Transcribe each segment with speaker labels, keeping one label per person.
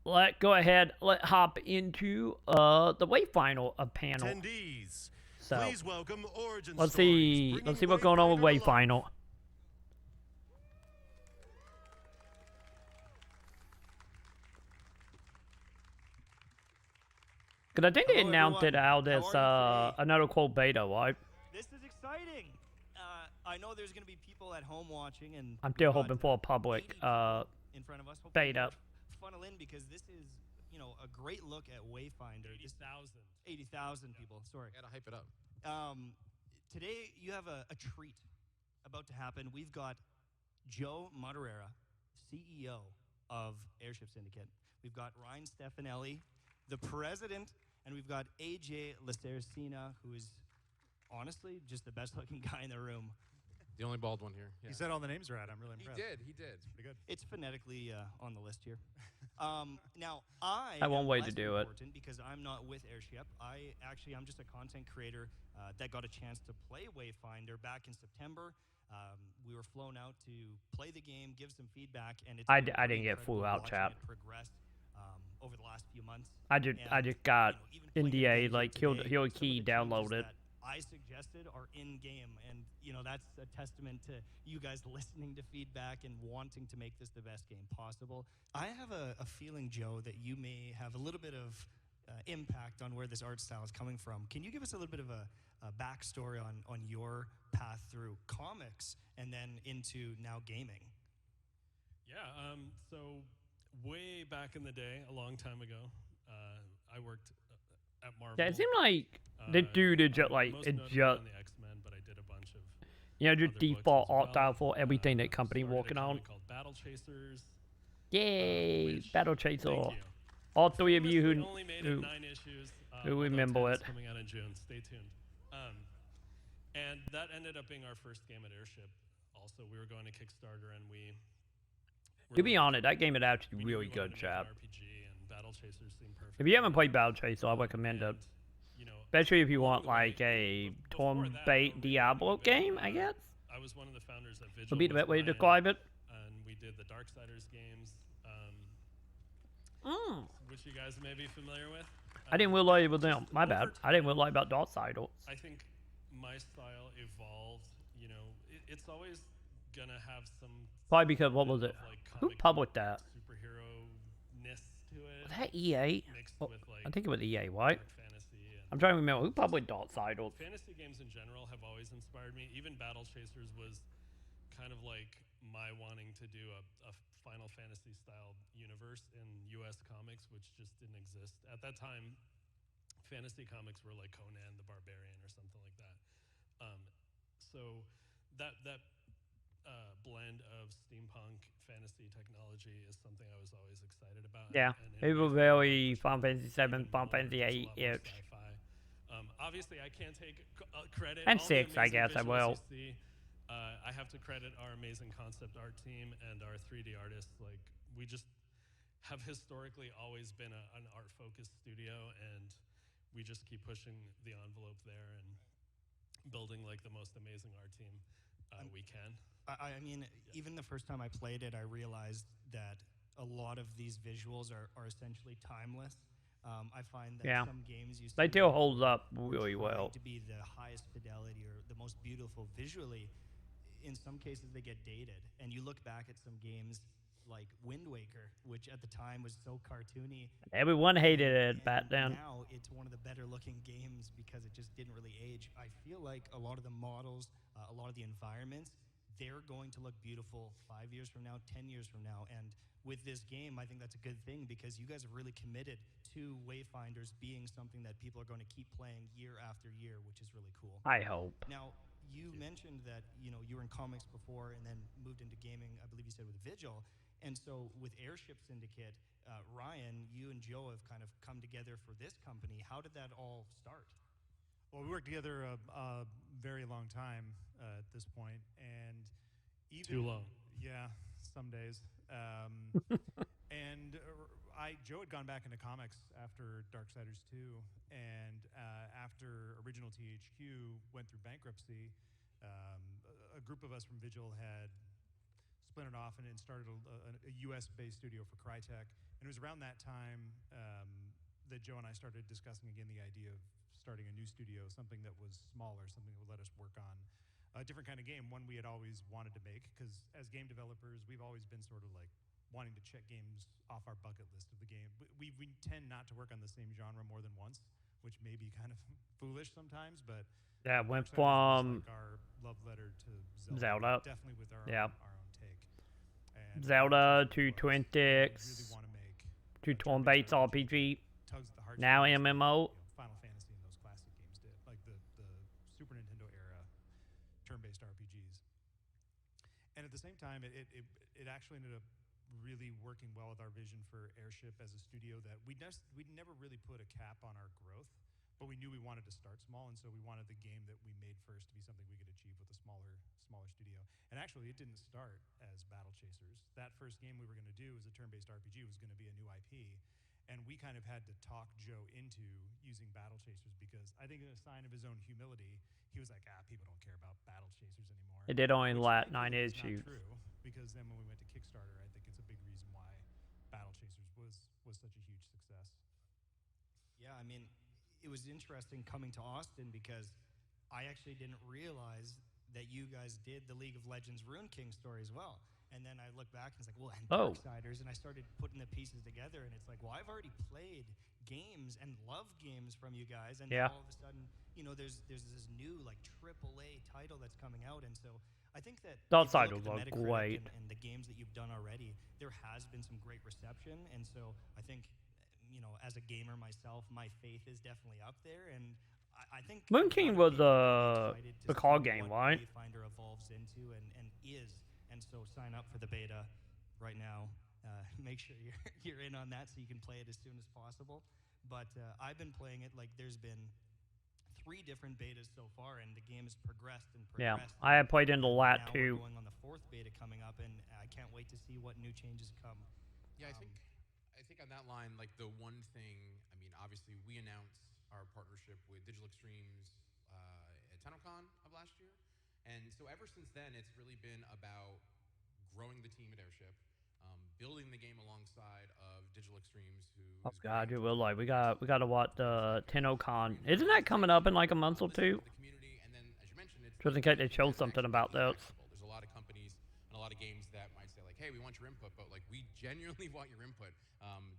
Speaker 1: let's go ahead. Let's hop into the Wayfinder panel.
Speaker 2: Attendees,
Speaker 1: So
Speaker 2: please welcome Origin
Speaker 1: let's
Speaker 2: Stories,
Speaker 1: see what's
Speaker 2: bringing
Speaker 1: going on with
Speaker 2: Wayfinder to life.
Speaker 1: Wayfinder. Because I think they
Speaker 3: Hello,
Speaker 1: announced it
Speaker 3: everyone.
Speaker 1: out
Speaker 3: How
Speaker 1: as
Speaker 3: are you today?
Speaker 1: another cold beta, right?
Speaker 3: This is exciting. I know there's going to be people at home watching, and
Speaker 1: I'm still
Speaker 3: we've got,
Speaker 1: hoping for a public
Speaker 3: 80 people in front of us. Hopefully
Speaker 1: beta.
Speaker 3: more funnel in because this is, a great look at Wayfinder.
Speaker 4: 80,000.
Speaker 3: 80,000 people. Sorry.
Speaker 4: Gotta hype it up.
Speaker 3: Today you have a treat about to happen. We've got Joe Madureira, CEO of Airship Syndicate. We've got Ryan Stefanelli, the president, and we've got AJ Lacercina, who is honestly just the best looking guy in the room.
Speaker 4: The only bald one here. Yeah.
Speaker 5: He said all the names right. I'm really impressed.
Speaker 4: He did.
Speaker 5: It's pretty good.
Speaker 3: It's phonetically on the list here. Now, I
Speaker 1: That one
Speaker 3: am
Speaker 1: way to
Speaker 3: less
Speaker 1: do it.
Speaker 3: important because I'm not with Airship. I'm just a content creator that got a chance to play Wayfinder back in September. We were flown out to play the game, give some feedback, and it's
Speaker 1: I
Speaker 3: been
Speaker 1: didn't get
Speaker 3: incredible
Speaker 1: full out,
Speaker 3: watching
Speaker 1: chap.
Speaker 3: it progress over the last few months.
Speaker 1: I just got
Speaker 3: Even playing
Speaker 1: NDA
Speaker 3: the game
Speaker 1: like
Speaker 3: today,
Speaker 1: killed
Speaker 3: some of the
Speaker 1: key
Speaker 3: changes
Speaker 1: downloaded.
Speaker 3: that I suggested are in game, and that's a testament to you guys listening to feedback and wanting to make this the best game possible. I have a feeling, Joe, that you may have a little bit of impact on where this art style is coming from. Can you give us a little bit of a backstory on your path through comics and then into now gaming?
Speaker 6: Yeah, so way back in the day, a long time ago, I worked at Marvel.
Speaker 1: Yeah, it seemed like the dude is just like
Speaker 6: most
Speaker 1: it
Speaker 6: notably
Speaker 1: just
Speaker 6: on the X-Men, but I did a bunch of
Speaker 1: just
Speaker 6: other books
Speaker 1: default
Speaker 6: as
Speaker 1: art style
Speaker 6: well.
Speaker 1: for everything that company
Speaker 6: Started a
Speaker 1: working on.
Speaker 6: company called Battle Chasers.
Speaker 1: Yay,
Speaker 6: which-
Speaker 1: Battle Chaser!
Speaker 6: Thank you.
Speaker 1: All three of you
Speaker 6: Famously only made it
Speaker 1: who
Speaker 6: 9 issues.
Speaker 1: who
Speaker 6: although
Speaker 1: remember
Speaker 6: 10
Speaker 1: it.
Speaker 6: is coming out in June. Stay tuned. And that ended up being our first game at Airship. Also, we were going to Kickstarter, and we.
Speaker 1: to be honest, that game is
Speaker 6: we
Speaker 1: actually
Speaker 6: knew
Speaker 1: really
Speaker 6: we wanted
Speaker 1: good,
Speaker 6: to make an
Speaker 1: chap.
Speaker 6: RPG, and Battle Chasers seemed perfect.
Speaker 1: If you haven't played Battle Chaser, I recommend it.
Speaker 6: And,
Speaker 1: Especially if you want
Speaker 6: along the way,
Speaker 1: like a
Speaker 6: before that,
Speaker 1: turn-based
Speaker 6: when we
Speaker 1: Diablo
Speaker 6: did Vigil,
Speaker 1: game, I guess.
Speaker 6: I was one of the founders of Vigil.
Speaker 1: Would be the
Speaker 6: with
Speaker 1: best way to
Speaker 6: Ryan,
Speaker 1: describe it.
Speaker 6: And we did the Darksiders games,
Speaker 1: Mm.
Speaker 6: which you guys may be familiar with.
Speaker 1: I didn't realize it was them.
Speaker 6: Just
Speaker 1: My
Speaker 6: over
Speaker 1: bad. I didn't
Speaker 6: time,
Speaker 1: realize about Darksiders.
Speaker 6: I think my style evolved. It's always gonna have some.
Speaker 1: Probably because what
Speaker 6: bit
Speaker 1: was it?
Speaker 6: of, like,
Speaker 1: Who
Speaker 6: comic
Speaker 1: published that?
Speaker 6: Superhero-ness to it.
Speaker 1: Was that EA?
Speaker 6: Mixed
Speaker 1: Oh,
Speaker 6: with like
Speaker 1: I think it was EA, right?
Speaker 6: dark fantasy and
Speaker 1: I'm trying to remember who published Darksiders.
Speaker 6: fantasy games in general have always inspired me. Even Battle Chasers was kind of like my wanting to do a Final Fantasy style universe in US comics, which just didn't exist at that time. Fantasy comics were like Conan the Barbarian or something like that. So that blend of steampunk fantasy technology is something I was always excited about.
Speaker 1: Yeah,
Speaker 6: and
Speaker 1: it was very Final Fantasy 7, Final Fantasy
Speaker 6: there's a
Speaker 1: 8
Speaker 6: lot more
Speaker 1: ish.
Speaker 6: sci-fi. Obviously, I can't take credit.
Speaker 1: And
Speaker 6: All the
Speaker 1: 6, I
Speaker 6: amazing
Speaker 1: guess I
Speaker 6: visuals
Speaker 1: will.
Speaker 6: you see, I have to credit our amazing concept art team and our 3D artists. Like, we just have historically always been an art-focused studio, and we just keep pushing the envelope there and building like the most amazing art team we can.
Speaker 3: I mean, even the first time I played it, I realized that a lot of these visuals are essentially timeless. I find that
Speaker 1: Yeah.
Speaker 3: some games you
Speaker 1: They
Speaker 3: see
Speaker 1: still hold up really
Speaker 3: trying
Speaker 1: well.
Speaker 3: to be the highest fidelity or the most beautiful visually. In some cases, they get dated, and you look back at some games like Wind Waker, which at the time was so cartoony.
Speaker 1: Everyone hated it
Speaker 3: and
Speaker 1: back then.
Speaker 3: Now it's one of the better looking games because it just didn't really age. I feel like a lot of the models, a lot of the environments, they're going to look beautiful 5 years from now, 10 years from now. And with this game, I think that's a good thing because you guys are really committed to Wayfinders being something that people are going to keep playing year after year, which is really cool.
Speaker 1: I hope.
Speaker 3: Now, you mentioned that you were in comics before and then moved into gaming, I believe you said with Vigil. And so with Airship Syndicate, Ryan, you and Joe have kind of come together for this company. How did that all start?
Speaker 5: Well, we worked together a very long time at this point, and even
Speaker 6: Too long.
Speaker 5: Yeah, some days. And Joe had gone back into comics after Darksiders 2, and after original THQ went through bankruptcy, a group of us from Vigil had splintered off and started a US-based studio for Crytek. And it was around that time that Joe and I started discussing again the idea of starting a new studio, something that was smaller, something that would let us work on a different kind of game, one we had always wanted to make, because as game developers, we've always been sort of like wanting to check games off our bucket list of the game. We tend not to work on the same genre more than once, which may be kind of foolish sometimes, but
Speaker 1: Yeah, went
Speaker 5: Darksiders was
Speaker 1: from
Speaker 5: like our love letter to Zelda,
Speaker 1: Zelda.
Speaker 5: definitely with our
Speaker 1: Yeah.
Speaker 5: own take. And
Speaker 1: Zelda
Speaker 5: Battlechasers
Speaker 1: to
Speaker 5: was,
Speaker 1: Twin
Speaker 5: we really
Speaker 1: Sticks
Speaker 5: want to make
Speaker 1: to
Speaker 5: a
Speaker 1: turn-based RPG.
Speaker 5: tugs at the heartstrings
Speaker 1: Now
Speaker 5: like,
Speaker 1: MMO.
Speaker 5: Final Fantasy and those classic games did, like the Super Nintendo era turn-based RPGs. And at the same time, it actually ended up really working well with our vision for Airship as a studio that we'd never really put a cap on our growth, but we knew we wanted to start small, and so we wanted the game that we made first to be something we could achieve with a smaller studio. And actually, it didn't start as Battle Chasers. That first game we were going to do as a turn-based RPG was going to be a new IP, and we kind of had to talk Joe into using Battle Chasers because I think in a sign of his own humility, he was like, people don't care about Battle Chasers anymore.
Speaker 1: It did only
Speaker 5: Which
Speaker 1: last
Speaker 5: thankfully
Speaker 1: 9
Speaker 5: is
Speaker 1: issues.
Speaker 5: not true, because then when we went to Kickstarter, I think it's a big reason why Battle Chasers was such a huge success.
Speaker 3: Yeah, I mean, it was interesting coming to Austin because I actually didn't realize that you guys did the League of Legends Rune King story as well. And then I look back and it's like, well, and Darksiders, and I started putting the pieces together, and it's like, well, I've already played games and love games from you guys, and
Speaker 1: Yeah.
Speaker 3: all of a sudden, there's this new like AAA title that's coming out, and so I think that
Speaker 1: Darksiders
Speaker 3: if you look at the
Speaker 1: are
Speaker 3: Metacritic
Speaker 1: great.
Speaker 3: and the games that you've done already, there has been some great reception, and so I think, as a gamer myself, my faith is definitely up there, and I think
Speaker 1: Moon
Speaker 3: a lot
Speaker 1: King
Speaker 3: of
Speaker 1: was
Speaker 3: people are excited to
Speaker 1: a card
Speaker 3: see
Speaker 1: game,
Speaker 3: what
Speaker 1: right?
Speaker 3: Wayfinder evolves into and is, and so sign up for the beta right now. Make sure you're in on that so you can play it as soon as possible. But I've been playing it, like there's been 3 different betas so far, and the game has progressed and
Speaker 1: Yeah,
Speaker 3: progressed.
Speaker 1: I had played into
Speaker 3: and
Speaker 1: that
Speaker 3: now
Speaker 1: too.
Speaker 3: We're going on the 4th beta coming up, and I can't wait to see what new changes come.
Speaker 4: Yeah, I think on that line, like the one thing, I mean, obviously we announced our partnership with Digital Extremes at TennoCon of last year, and so ever since then, it's really been about growing the team at Airship, building the game alongside of Digital Extremes,
Speaker 1: Oh God, you will like. We got to watch the TennoCon. Isn't that coming up in like a month or two?
Speaker 4: the community, and then as you mentioned, it's
Speaker 1: Just in case they show something about
Speaker 4: actually
Speaker 1: this.
Speaker 4: actionable. There's a lot of companies and a lot of games that might say like, hey, we want your input, but like we genuinely want your input.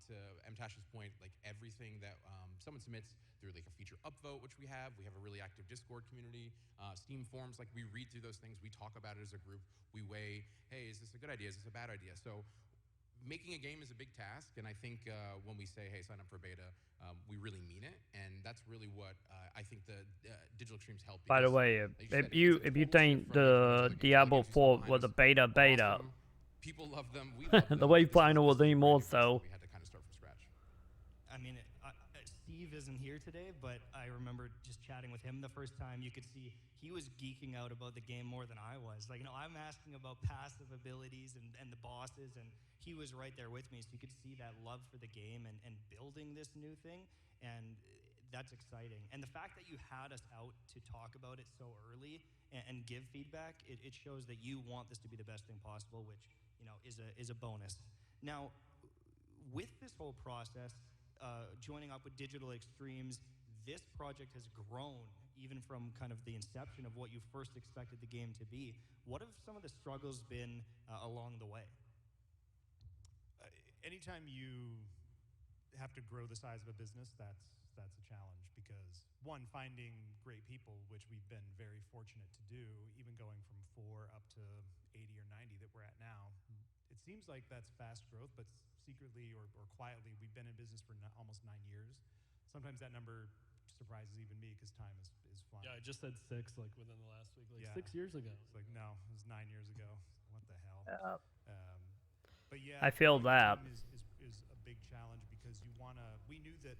Speaker 4: To Mtash's point, like everything that someone submits through like a feature upvote, which we have a really active Discord community, Steam forums, like we read through those things, we talk about it as a group, we weigh, hey, is this a good idea, is this a bad idea? So making a game is a big task, and I think when we say, hey, sign up for beta, we really mean it, and that's really what I think the Digital Extremes help.
Speaker 1: By the way,
Speaker 4: Like
Speaker 1: if you think the Diablo 4 was a beta,
Speaker 4: awesome. People love them. We love them.
Speaker 1: the Wayfinder was even more so.
Speaker 4: We had to kind of start from scratch.
Speaker 3: I mean, Steve isn't here today, but I remember just chatting with him the first time. You could see he was geeking out about the game more than I was. Like, I'm asking about passive abilities and the bosses, and he was right there with me, so you could see that love for the game and building this new thing, and that's exciting. And the fact that you had us out to talk about it so early and give feedback, it shows that you want this to be the best thing possible, which is a bonus. Now, with this whole process, joining up with Digital Extremes, this project has grown even from kind of the inception of what you first expected the game to be. What have some of the struggles been along the way?
Speaker 5: Anytime you have to grow the size of a business, that's a challenge, because one, finding great people, which we've been very fortunate to do, even going from 4 up to 80 or 90 that we're at now. It seems like that's fast growth, but secretly or quietly, we've been in business for almost 9 years. Sometimes that number surprises even me because time is flying.
Speaker 6: Yeah, I just said 6 like within the last week, like
Speaker 5: Yeah.
Speaker 6: 6 years ago.
Speaker 5: It's like, no, it was 9 years ago. What the hell? But yeah,
Speaker 1: I feel
Speaker 5: growing
Speaker 1: that.
Speaker 5: the team is a big challenge, because we knew that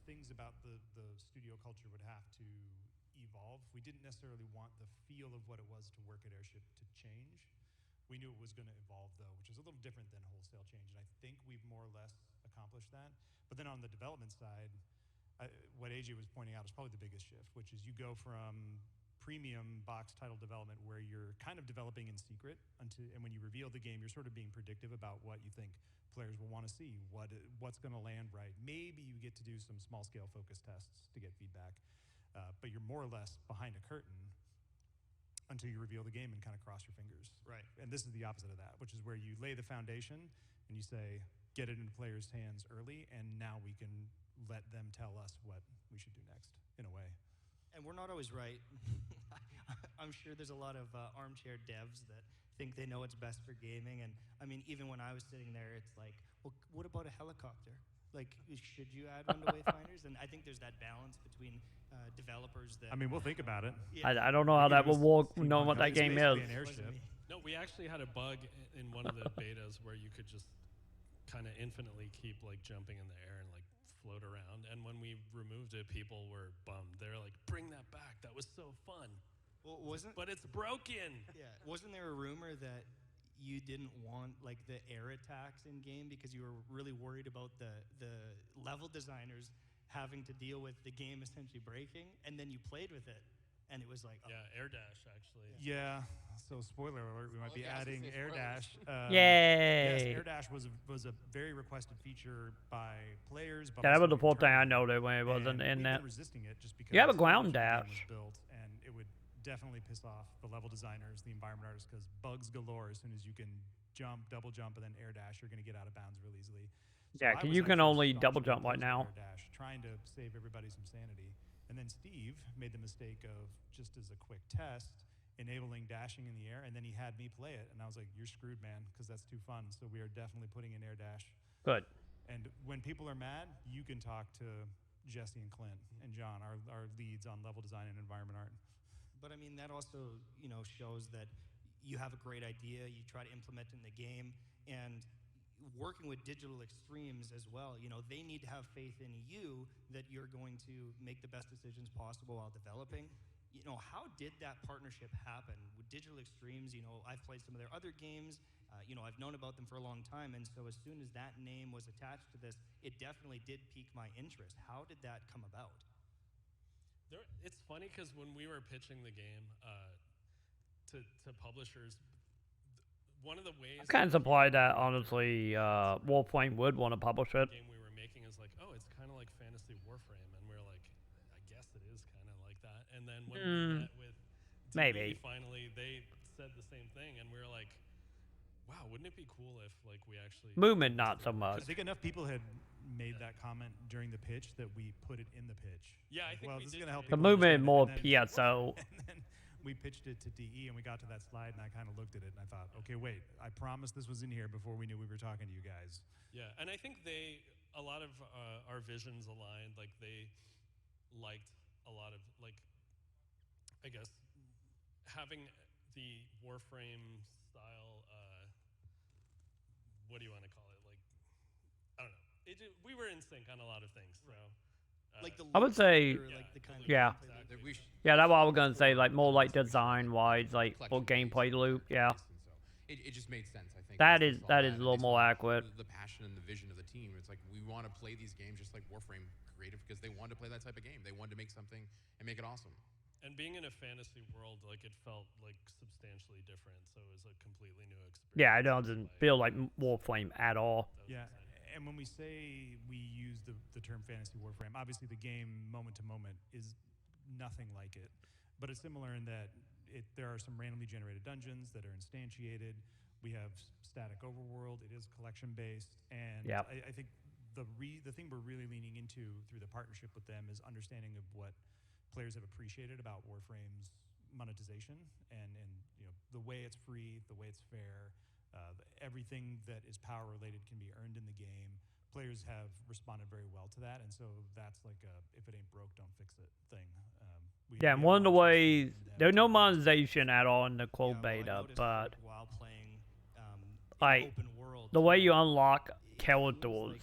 Speaker 5: things about the studio culture would have to evolve. We didn't necessarily want the feel of what it was to work at Airship to change. We knew it was going to evolve, though, which is a little different than wholesale change, and I think we've more or less accomplished that. But then on the development side, what AJ was pointing out is probably the biggest shift, which is you go from premium box title development where you're kind of developing in secret and when you reveal the game, you're sort of being predictive about what you think players will want to see, what's going to land right. Maybe you get to do some small scale focus tests to get feedback, but you're more or less behind a curtain until you reveal the game and kind of cross your fingers.
Speaker 3: Right.
Speaker 5: And this is the opposite of that, which is where you lay the foundation and you say, get it into players' hands early, and now we can let them tell us what we should do next, in a way.
Speaker 3: And we're not always right. I'm sure there's a lot of armchair devs that think they know what's best for gaming. And I mean, even when I was sitting there, it's like, well, what about a helicopter? Like, should you add one to Wayfinders? And I think there's that balance between developers that.
Speaker 5: I mean, we'll think about it.
Speaker 3: Yeah.
Speaker 1: I don't know how that will work, knowing what that
Speaker 5: It's
Speaker 1: game
Speaker 5: basically
Speaker 1: is.
Speaker 5: an airship.
Speaker 6: No, we actually had a bug in one of the betas where you could just kind of infinitely keep like jumping in the air and like float around. And when we removed it, people were bummed. They're like, "Bring that back! That was so fun."
Speaker 3: Well,
Speaker 6: But it's broken.
Speaker 3: Yeah. Wasn't there a rumor that you didn't want like the air attacks in game because you were really worried about the level designers having to deal with the game essentially breaking, and then you played with it, and it was like, oh.
Speaker 6: Yeah, air dash actually.
Speaker 5: Yeah. So spoiler alert, we might be adding air dash.
Speaker 1: Yay!
Speaker 5: Yes, air dash was a very requested feature by players. But
Speaker 1: Yeah, that was
Speaker 5: also
Speaker 1: the first thing I
Speaker 5: internally.
Speaker 1: noted when it wasn't
Speaker 5: And
Speaker 1: in
Speaker 5: we've
Speaker 1: that.
Speaker 5: been resisting it just because
Speaker 1: You have a
Speaker 5: so much
Speaker 1: ground
Speaker 5: of the game
Speaker 1: dash.
Speaker 5: was built, and it would definitely piss off the level designers, the environment artists, because bugs galore. As soon as you can jump, double jump, and then air dash, you're going to get out of bounds real easily. So
Speaker 1: Yeah,
Speaker 5: I
Speaker 1: 'cause
Speaker 5: was
Speaker 1: you can
Speaker 5: actually
Speaker 1: only
Speaker 5: staunchly
Speaker 1: double jump right
Speaker 5: opposed to
Speaker 1: now.
Speaker 5: Air dash, trying to save everybody some sanity. And then Steve made the mistake of, just as a quick test, enabling dashing in the air, and then he had me play it, and I was like, "You're screwed, man, because that's too fun." So we are definitely putting in air dash.
Speaker 1: Good.
Speaker 5: And when people are mad, you can talk to Jesse and Clint and John, our leads on level design and environment art.
Speaker 3: But I mean, that also, shows that you have a great idea, you try to implement it in the game, and working with Digital Extremes as well, they need to have faith in you that you're going to make the best decisions possible while developing. How did that partnership happen with Digital Extremes? I've played some of their other games. I've known about them for a long time, and so as soon as that name was attached to this, it definitely did pique my interest. How did that come about?
Speaker 6: It's funny because when we were pitching the game to publishers, one of the ways
Speaker 1: I'm kind of surprised that honestly, Warframe would want to publish it.
Speaker 6: the game we were making is like, oh, it's kind of like Fantasy Warframe, and we're like, I guess it is kind of like that. And then when we met with DE,
Speaker 1: Maybe.
Speaker 6: finally they said the same thing, and we were like, wow, wouldn't it be cool if like we actually
Speaker 1: Movement, not so
Speaker 5: I
Speaker 1: much.
Speaker 5: think enough people had made that comment during the pitch that we put it in the pitch.
Speaker 6: Yeah, I think
Speaker 5: well,
Speaker 6: we
Speaker 5: this is
Speaker 6: did
Speaker 5: going to help
Speaker 6: say
Speaker 1: The
Speaker 5: people
Speaker 1: movement
Speaker 5: understand
Speaker 1: more
Speaker 5: it. And
Speaker 1: PSO.
Speaker 5: then, and then we pitched it to DE, and we got to that slide, and I kind of looked at it, and I thought, okay, wait, I promised this was in here before we knew we were talking to you guys.
Speaker 6: Yeah, and I think a lot of our visions aligned. Like they liked a lot of I guess having the Warframe style. What do you want to call it? I don't know. We were in sync on a lot of things. So.
Speaker 3: Like the
Speaker 1: I would
Speaker 3: looks
Speaker 1: say-
Speaker 3: or, like the kind of
Speaker 1: Yeah.
Speaker 3: gameplay that
Speaker 4: That we sh-
Speaker 1: Yeah, that's what I was gonna say. Like more like design-wise, like for
Speaker 4: collection
Speaker 1: gameplay
Speaker 4: based,
Speaker 1: loop. Yeah.
Speaker 4: and so it just made sense. I think
Speaker 1: That
Speaker 4: once we
Speaker 1: is-
Speaker 4: saw
Speaker 1: that is a
Speaker 4: and
Speaker 1: little
Speaker 4: they saw
Speaker 1: more accurate.
Speaker 4: The passion and the vision of the team. It's like we want to play these games just like Warframe creative because they wanted to play that type of game. They wanted to make something and make it awesome.
Speaker 6: And being in a fantasy world, it felt substantially different. So it was a completely new experience.
Speaker 1: Yeah, it
Speaker 6: to
Speaker 1: doesn't
Speaker 6: play.
Speaker 1: feel like Warframe at all.
Speaker 6: That was
Speaker 5: Yeah,
Speaker 6: exciting.
Speaker 5: and when we say we use the term fantasy warframe, obviously the game moment to moment is nothing like it, but it's similar in that there are some randomly generated dungeons that are instantiated. We have static overworld. It is collection based, and
Speaker 1: Yep.
Speaker 5: I think the thing we're really leaning into through the partnership with them is understanding of what players have appreciated about Warframe's monetization and the way it's free, the way it's fair. Everything that is power related can be earned in the game. Players have responded very well to that, and so that's like a if it ain't broke, don't fix it thing.
Speaker 1: Yeah, and one of the ways there's no monetization at all in the closed
Speaker 3: well, I
Speaker 1: beta,
Speaker 3: noticed,
Speaker 1: but
Speaker 3: while playing
Speaker 1: like,
Speaker 3: in open world,
Speaker 1: the way you unlock
Speaker 3: it feels
Speaker 1: characters
Speaker 3: like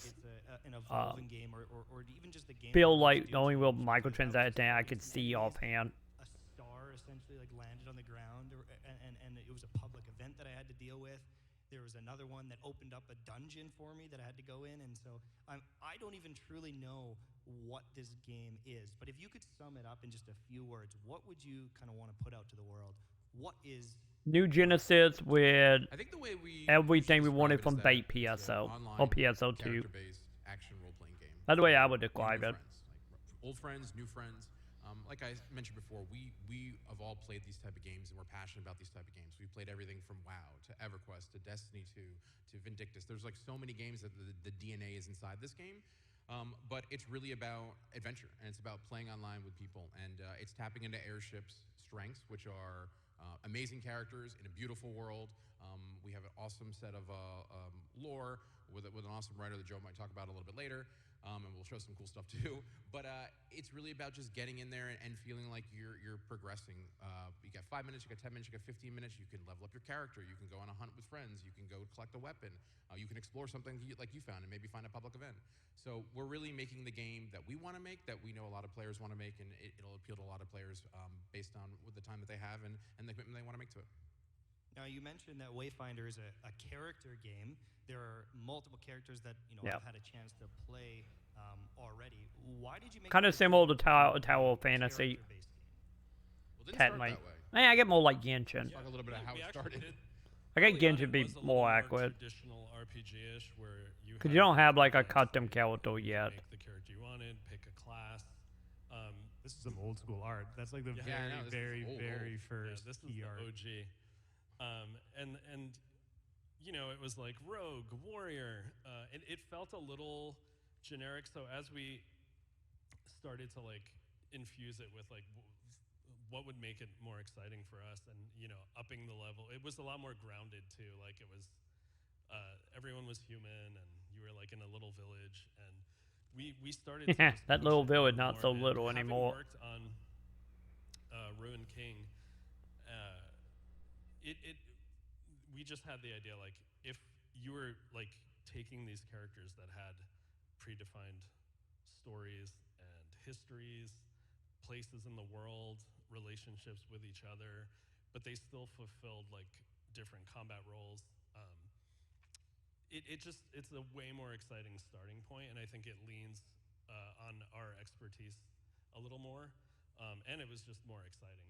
Speaker 3: it's an evolving game, or even just the game.
Speaker 1: feel
Speaker 3: where
Speaker 1: like
Speaker 3: you
Speaker 1: the only
Speaker 3: do
Speaker 1: real
Speaker 3: change. Like, I was
Speaker 1: microtransaction I
Speaker 3: expecting
Speaker 1: could
Speaker 3: some
Speaker 1: see
Speaker 3: enemies,
Speaker 1: offhand.
Speaker 3: a star essentially landed on the ground, and it was a public event that I had to deal with. There was another one that opened up a dungeon for me that I had to go in, and so I don't even truly know what this game is. But if you could sum it up in just a few words, what would you kind of want to put out to the world? What is
Speaker 1: New Genesis with
Speaker 4: I think the way we
Speaker 1: everything we
Speaker 4: should
Speaker 1: wanted
Speaker 4: describe
Speaker 1: from
Speaker 4: it is
Speaker 1: bait
Speaker 4: that it's an
Speaker 1: PSO or
Speaker 4: online
Speaker 1: PSO2.
Speaker 4: character-based action role-playing game.
Speaker 1: That's the way I
Speaker 4: for
Speaker 1: would
Speaker 4: you and
Speaker 1: describe
Speaker 4: your
Speaker 1: it.
Speaker 4: friends, like old friends, new friends. Like I mentioned before, we have all played these type of games and we're passionate about these type of games. We've played everything from WoW to EverQuest to Destiny 2 to Vindictus. There's like so many games that the DNA is inside this game. But it's really about adventure and it's about playing online with people and it's tapping into Airship's strengths, which are amazing characters in a beautiful world. We have an awesome set of lore with an awesome writer that Joe might talk about a little bit later. And we'll show some cool stuff too. But it's really about just getting in there and feeling like you're progressing. You got 5 minutes, you got 10 minutes, you got 15 minutes. You can level up your character. You can go on a hunt with friends. You can go collect a weapon. You can explore something like you found and maybe find a public event. So we're really making the game that we want to make, that we know a lot of players want to make, and it'll appeal to a lot of players based on the time that they have and the commitment they want to make to it.
Speaker 3: Now, you mentioned that Wayfinder is a character game. There are multiple characters that
Speaker 1: Yeah.
Speaker 3: I've had a chance to play already. Why did you make
Speaker 1: Kind
Speaker 3: it
Speaker 1: of
Speaker 3: a
Speaker 1: similar to Tower of Fantasy.
Speaker 3: character-based game?
Speaker 4: Well, it didn't start
Speaker 1: Technically.
Speaker 4: that way.
Speaker 1: Man, I get more like Genshin.
Speaker 4: Talk a little bit of how
Speaker 6: we
Speaker 4: it
Speaker 6: actually
Speaker 4: started.
Speaker 6: did-
Speaker 1: I get
Speaker 6: early on,
Speaker 1: Genshin
Speaker 6: it
Speaker 1: be
Speaker 6: was a little
Speaker 1: more accurate.
Speaker 6: traditional RPG-ish where you
Speaker 1: Because you don't have like a
Speaker 6: different
Speaker 1: custom
Speaker 6: things.
Speaker 1: character
Speaker 6: You could
Speaker 1: yet.
Speaker 6: Make the character you wanted, pick a class.
Speaker 5: This is some old school art. That's like the
Speaker 6: Yeah,
Speaker 4: I know, this is
Speaker 5: very,
Speaker 4: old,
Speaker 5: very
Speaker 4: old.
Speaker 6: Yeah,
Speaker 5: first
Speaker 6: this is
Speaker 5: key
Speaker 6: the
Speaker 5: art.
Speaker 6: OG. And it was like rogue, warrior. It felt a little generic. So as we started to like infuse it with like what would make it more exciting for us, and upping the level, it was a lot more grounded too. Like it was, everyone was human, and you were like in a little village, and we started. To just
Speaker 1: That
Speaker 6: push
Speaker 1: little
Speaker 6: it
Speaker 1: village
Speaker 6: more
Speaker 1: not so
Speaker 6: and
Speaker 1: little
Speaker 6: having
Speaker 1: anymore.
Speaker 6: Worked on Ruined King. We just had the idea, like, if you were like taking these characters that had predefined stories and histories, places in the world, relationships with each other, but they still fulfilled like different combat roles. It's a way more exciting starting point, and I think it leans on our expertise a little more, and it was just more exciting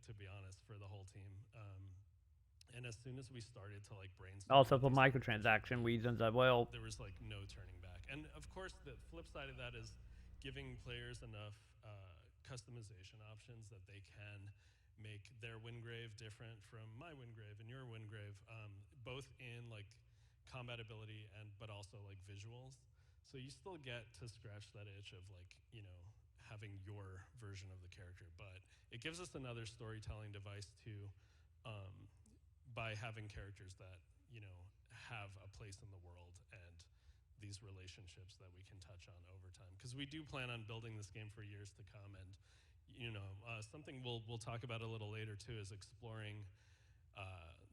Speaker 6: to be honest for the whole team. And as soon as we started to like brainstorm,
Speaker 1: Also for
Speaker 6: these
Speaker 1: microtransaction reasons as well.
Speaker 6: there was like no turning back. And of course, the flip side of that is giving players enough customization options that they can make their Wingrave different from my Wingrave and your Wingrave, both in like combat ability but also like visuals. So you still get to scratch that itch of like having your version of the character, but it gives us another storytelling device to. By having characters that have a place in the world and these relationships that we can touch on over time, because we do plan on building this game for years to come, and something we'll talk about a little later too is exploring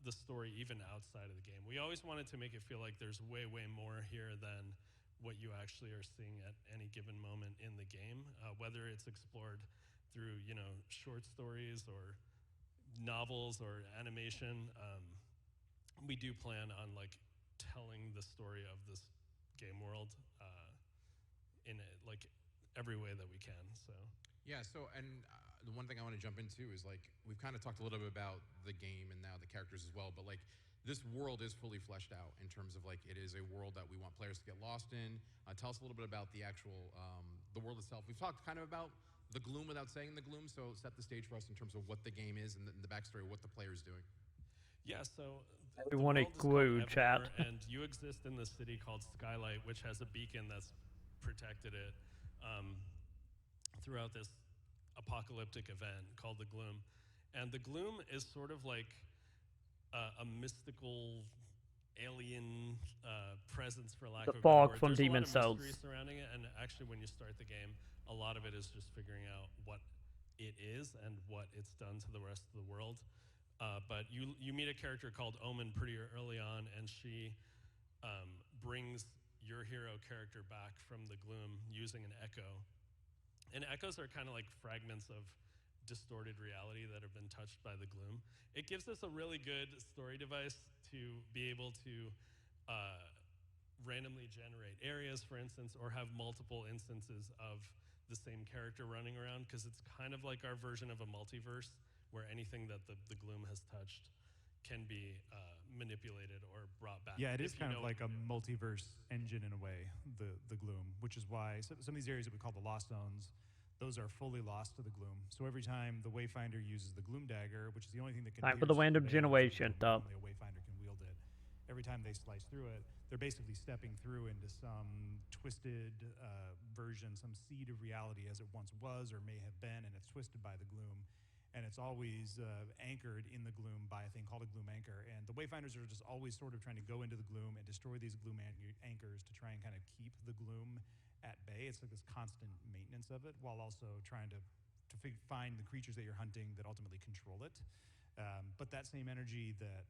Speaker 6: the story even outside of the game. We always wanted to make it feel like there's way more here than what you actually are seeing at any given moment in the game, whether it's explored through short stories or novels or animation. We do plan on like telling the story of this game world in like every way that we can. So
Speaker 4: Yeah, so and the one thing I want to jump into is like we've kind of talked a little bit about the game and now the characters as well, but like this world is fully fleshed out in terms of like it is a world that we want players to get lost in. Tell us a little bit about the actual the world itself. We've talked kind of about the gloom without saying the gloom, so set the stage for us in terms of what the game is and the backstory of what the player is doing.
Speaker 6: yeah, so
Speaker 1: We
Speaker 6: the
Speaker 1: want it
Speaker 6: world is called
Speaker 1: glue, chat.
Speaker 6: Evermore, and you exist in this city called Skylight, which has a beacon that's protected it throughout this apocalyptic event called the Gloom. And the Gloom is sort of like a mystical alien presence, for lack
Speaker 1: The
Speaker 6: of a better
Speaker 1: fog
Speaker 6: word.
Speaker 1: from
Speaker 6: There's a lot
Speaker 1: Demon
Speaker 6: of
Speaker 1: Souls.
Speaker 6: mystery surrounding it, and actually when you start the game, a lot of it is just figuring out what it is and what it's done to the rest of the world. But you meet a character called Omen pretty early on, and she brings your hero character back from the gloom using an echo. And echoes are kind of like fragments of distorted reality that have been touched by the gloom. It gives us a really good story device to be able to randomly generate areas, for instance, or have multiple instances of the same character running around, because it's kind of like our version of a multiverse where anything that the Gloom has touched can be manipulated or brought back.
Speaker 5: Yeah, it is
Speaker 6: if you
Speaker 5: kind
Speaker 6: know
Speaker 5: of like a
Speaker 6: what to do.
Speaker 5: multiverse engine in a way, the Gloom, which is why some of these areas that we call the Lost Zones, those are fully lost to the Gloom. So every time the Wayfinder uses the Gloom Dagger, which is the only thing that can
Speaker 1: Time for
Speaker 5: pierce
Speaker 1: the random
Speaker 5: veils of
Speaker 1: generation
Speaker 5: gloom,
Speaker 1: stuff.
Speaker 5: only a Wayfinder can wield it. Every time they slice through it, they're basically stepping through into some twisted version, some seed of reality as it once was or may have been, and it's twisted by the Gloom. And it's always anchored in the Gloom by a thing called a Gloom Anchor. And the Wayfinders are just always sort of trying to go into the Gloom and destroy these Gloom anchors to try and kind of keep the Gloom at bay. It's like this constant maintenance of it, while also trying to find the creatures that you're hunting that ultimately control it. But that same energy that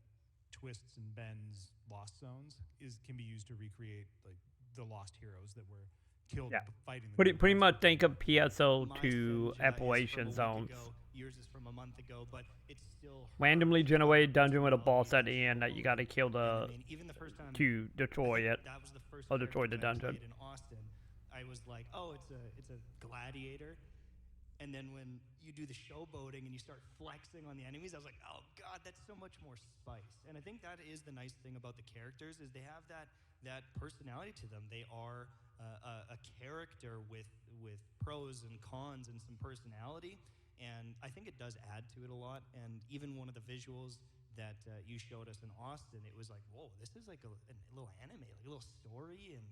Speaker 5: twists and bends Lost Zones can be used to recreate like the Lost Heroes that were killed fighting the Gloom
Speaker 1: Pretty much
Speaker 5: constantly.
Speaker 1: think of PSO
Speaker 3: My
Speaker 1: to
Speaker 3: Senja is from
Speaker 1: Appalachian
Speaker 3: a week
Speaker 1: zones.
Speaker 3: ago. Yours is from a month ago, but it's still
Speaker 1: Randomly
Speaker 3: hard
Speaker 1: generated
Speaker 3: to
Speaker 1: dungeon with a
Speaker 3: quality
Speaker 1: boss at
Speaker 3: that
Speaker 1: the end that you got to
Speaker 3: showboating.
Speaker 1: kill
Speaker 3: And I
Speaker 1: the
Speaker 3: mean, even the first time
Speaker 1: to destroy
Speaker 3: I think
Speaker 1: it.
Speaker 3: that was the first
Speaker 1: Or destroy
Speaker 3: character
Speaker 1: the
Speaker 3: that I
Speaker 1: dungeon.
Speaker 3: played in Austin. I was like, oh, it's a gladiator. And then when you do the showboating and you start flexing on the enemies, I was like, oh god, that's so much more spice. And I think that is the nice thing about the characters is they have that personality to them. They are a character with pros and cons and some personality. And I think it does add to it a lot. And even one of the visuals that you showed us in Austin, it was like, whoa, this is like a little anime, like a little story. And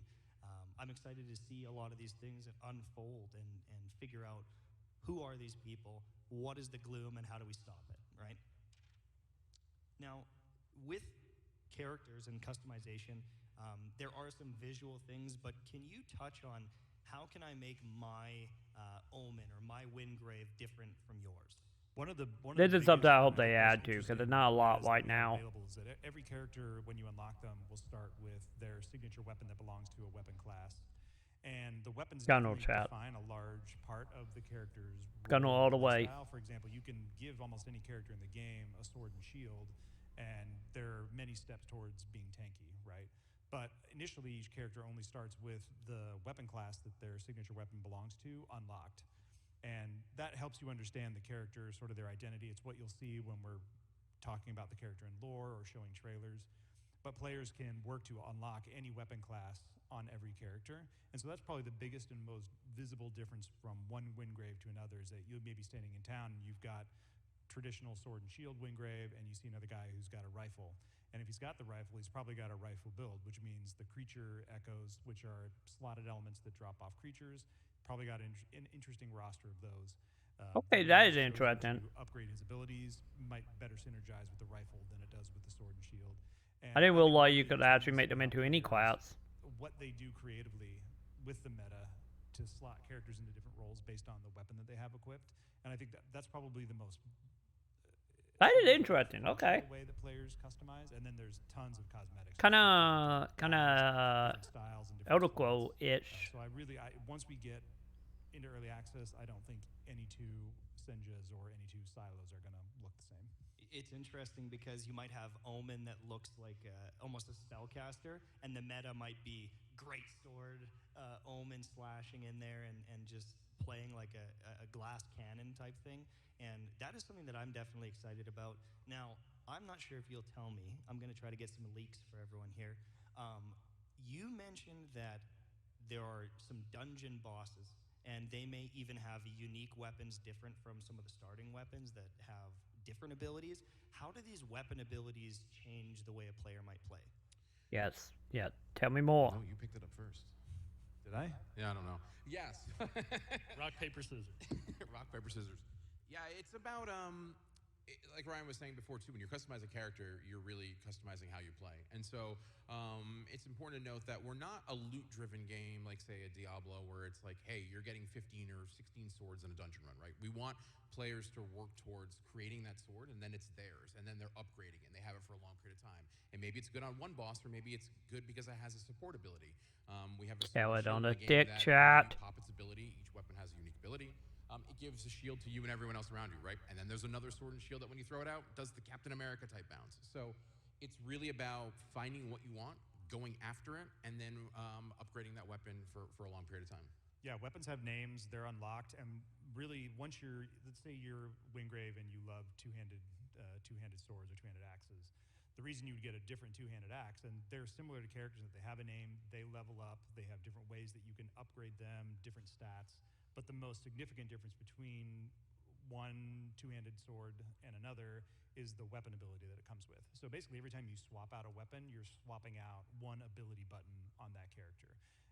Speaker 3: I'm excited to see a lot of these things unfold and figure out who are these people, what is the Gloom, and how do we stop it, right? Now, with characters and customization, there are some visual things, but can you touch on how can I make my Omen or my Wingrave different from yours?
Speaker 1: This is something I hope they add to, because there's not a lot right now.
Speaker 5: Is that every character, when you unlock them, will start with their signature weapon that belongs to a weapon class. And the weapons
Speaker 1: Got no
Speaker 5: definitely
Speaker 1: chat.
Speaker 5: define a large part of the character's
Speaker 1: Got no
Speaker 5: role
Speaker 1: all the
Speaker 5: and
Speaker 1: way.
Speaker 5: style. For example, you can give almost any character in the game a sword and shield, and there are many steps towards being tanky, right? But initially, each character only starts with the weapon class that their signature weapon belongs to unlocked. And that helps you understand the character, sort of their identity. It's what you'll see when we're talking about the character in lore or showing trailers. But players can work to unlock any weapon class on every character. And so that's probably the biggest and most visible difference from one Wingrave to another, is that you may be standing in town and you've got traditional sword and shield Wingrave, and you see another guy who's got a rifle. And if he's got the rifle, he's probably got a rifle build, which means the creature echoes, which are slotted elements that drop off creatures, probably got an interesting roster of those.
Speaker 1: Okay, that is interesting.
Speaker 5: To upgrade his abilities might better synergize with the rifle than it does with the sword and shield. And
Speaker 1: I didn't
Speaker 5: think
Speaker 1: realize
Speaker 5: really
Speaker 1: you could
Speaker 5: just
Speaker 1: actually make them
Speaker 5: understanding
Speaker 1: into any
Speaker 5: players,
Speaker 1: class.
Speaker 5: what they do creatively with the meta to slot characters into different roles based on the weapon that they have equipped. And I think that's probably the most
Speaker 1: That is interesting. Okay.
Speaker 5: way that players customize, and then there's tons of cosmetics.
Speaker 1: Kind of
Speaker 5: different styles and different
Speaker 1: Elder
Speaker 5: swords.
Speaker 1: Scroll-ish.
Speaker 5: So once we get into early access, I don't think any two Senjas or any two Silos are going to look the same.
Speaker 3: It's interesting because you might have Omen that looks like almost a spellcaster, and the meta might be great sword Omen slashing in there and just playing like a glass cannon type thing. And that is something that I'm definitely excited about. Now, I'm not sure if you'll tell me. I'm going to try to get some leaks for everyone here. You mentioned that there are some dungeon bosses, and they may even have unique weapons different from some of the starting weapons that have different abilities. How do these weapon abilities change the way a player might play?
Speaker 1: Yes. Yeah. Tell me more.
Speaker 4: No, you picked it up first.
Speaker 5: Did I?
Speaker 4: Yeah, I don't know. Yes.
Speaker 6: Rock, paper, scissors.
Speaker 4: Rock, paper, scissors. Yeah, it's about like Ryan was saying before too. When you customize a character, you're really customizing how you play, and so it's important to note that we're not a loot-driven game like, say, a Diablo, where it's like, hey, you're getting 15 or 16 swords in a dungeon run, right? We want players to work towards creating that sword, and then it's theirs, and then they're upgrading it, and they have it for a long period of time. And maybe it's good on one boss, or maybe it's good because it has a support ability. We have a
Speaker 1: Tell it
Speaker 4: shield
Speaker 1: on
Speaker 4: in
Speaker 1: the
Speaker 4: game
Speaker 1: dick
Speaker 4: that
Speaker 1: chat.
Speaker 4: when you pop its ability, each weapon has a unique ability. It gives a shield to you and everyone else around you, right? And then there's another sword and shield that when you throw it out, does the Captain America type bounce. So it's really about finding what you want, going after it and then upgrading that weapon for a long period of time.
Speaker 5: Yeah, weapons have names, they're unlocked, and really, once you're, let's say you're Wingrave and you love two-handed swords or two-handed axes, the reason you would get a different two-handed axe, and they're similar to characters that they have a name, they level up, they have different ways that you can upgrade them, different stats, but the most significant difference between one two-handed sword and another is the weapon ability that it comes with. So basically, every time you swap out a weapon, you're swapping out one ability button on that character.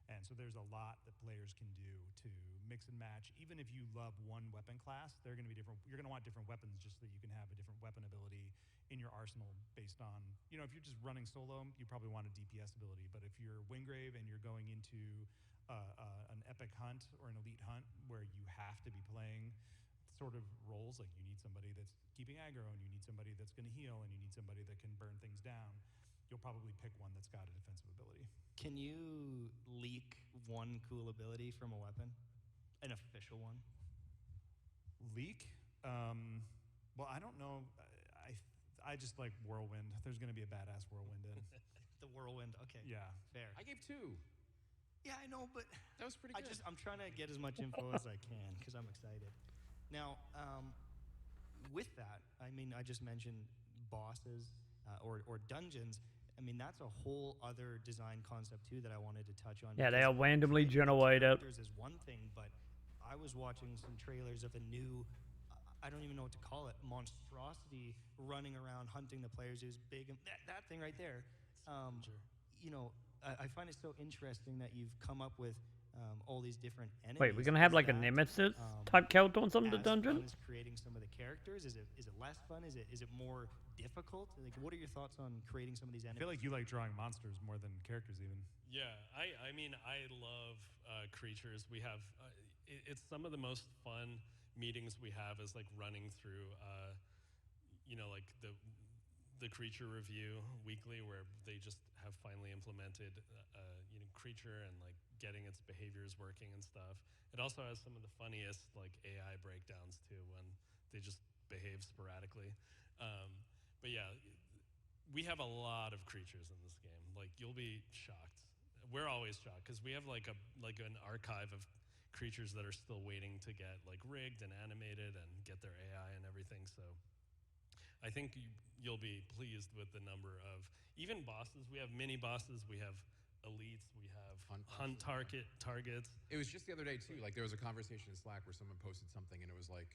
Speaker 5: And so there's a lot that players can do to mix and match. Even if you love one weapon class, they're going to be different. You're going to want different weapons just so that you can have a different weapon ability in your arsenal based on, if you're just running solo, you probably want a DPS ability. But if you're Wingrave and you're going into an epic hunt or an elite hunt where you have to be playing sort of roles, like you need somebody that's keeping aggro and you need somebody that's going to heal and you need somebody that can burn things down, you'll probably pick one that's got a defensive ability.
Speaker 3: Can you leak one cool ability from a weapon? An official one?
Speaker 5: Leak? Well, I don't know. I just like Whirlwind. There's going to be a badass Whirlwind in.
Speaker 3: The Whirlwind, okay.
Speaker 5: Yeah.
Speaker 3: Fair.
Speaker 4: I gave 2.
Speaker 3: Yeah, I know, but
Speaker 4: That was pretty good.
Speaker 3: I'm trying to get as much info as I can because I'm excited. Now, with that, I mean, I just mentioned bosses or dungeons. I mean, that's a whole other design concept too that I wanted to touch on.
Speaker 1: Yeah, they
Speaker 3: because
Speaker 1: are randomly
Speaker 3: creating the
Speaker 1: generated.
Speaker 3: characters is one thing, but I was watching some trailers of a new, I don't even know what to call it, monstrosity running around hunting the players who's big and that thing right there. I find it so interesting that you've come up with all these different enemies.
Speaker 1: Wait, we're gonna have like a nemesis type character on some of the dungeons?
Speaker 3: Is creating some of the characters? Is it less fun? Is it more difficult? Like, what are your thoughts on creating some of these
Speaker 5: I
Speaker 3: enemies?
Speaker 5: feel like you like drawing monsters more than characters even.
Speaker 6: Yeah, I mean, I love creatures. We have, it's some of the most fun meetings we have is like running through, like the creature review weekly where they just have finally implemented, creature and like getting its behaviors working and stuff. It also has some of the funniest like AI breakdowns too when they just behave sporadically. But yeah, we have a lot of creatures in this game. Like you'll be shocked. We're always shocked because we have like an archive of creatures that are still waiting to get like rigged and animated and get their AI and everything. So I think you'll be pleased with the number of even bosses. We have mini bosses. We have elites. We have hunt targets.
Speaker 4: It was just the other day too. Like there was a conversation in Slack where someone posted something and it was like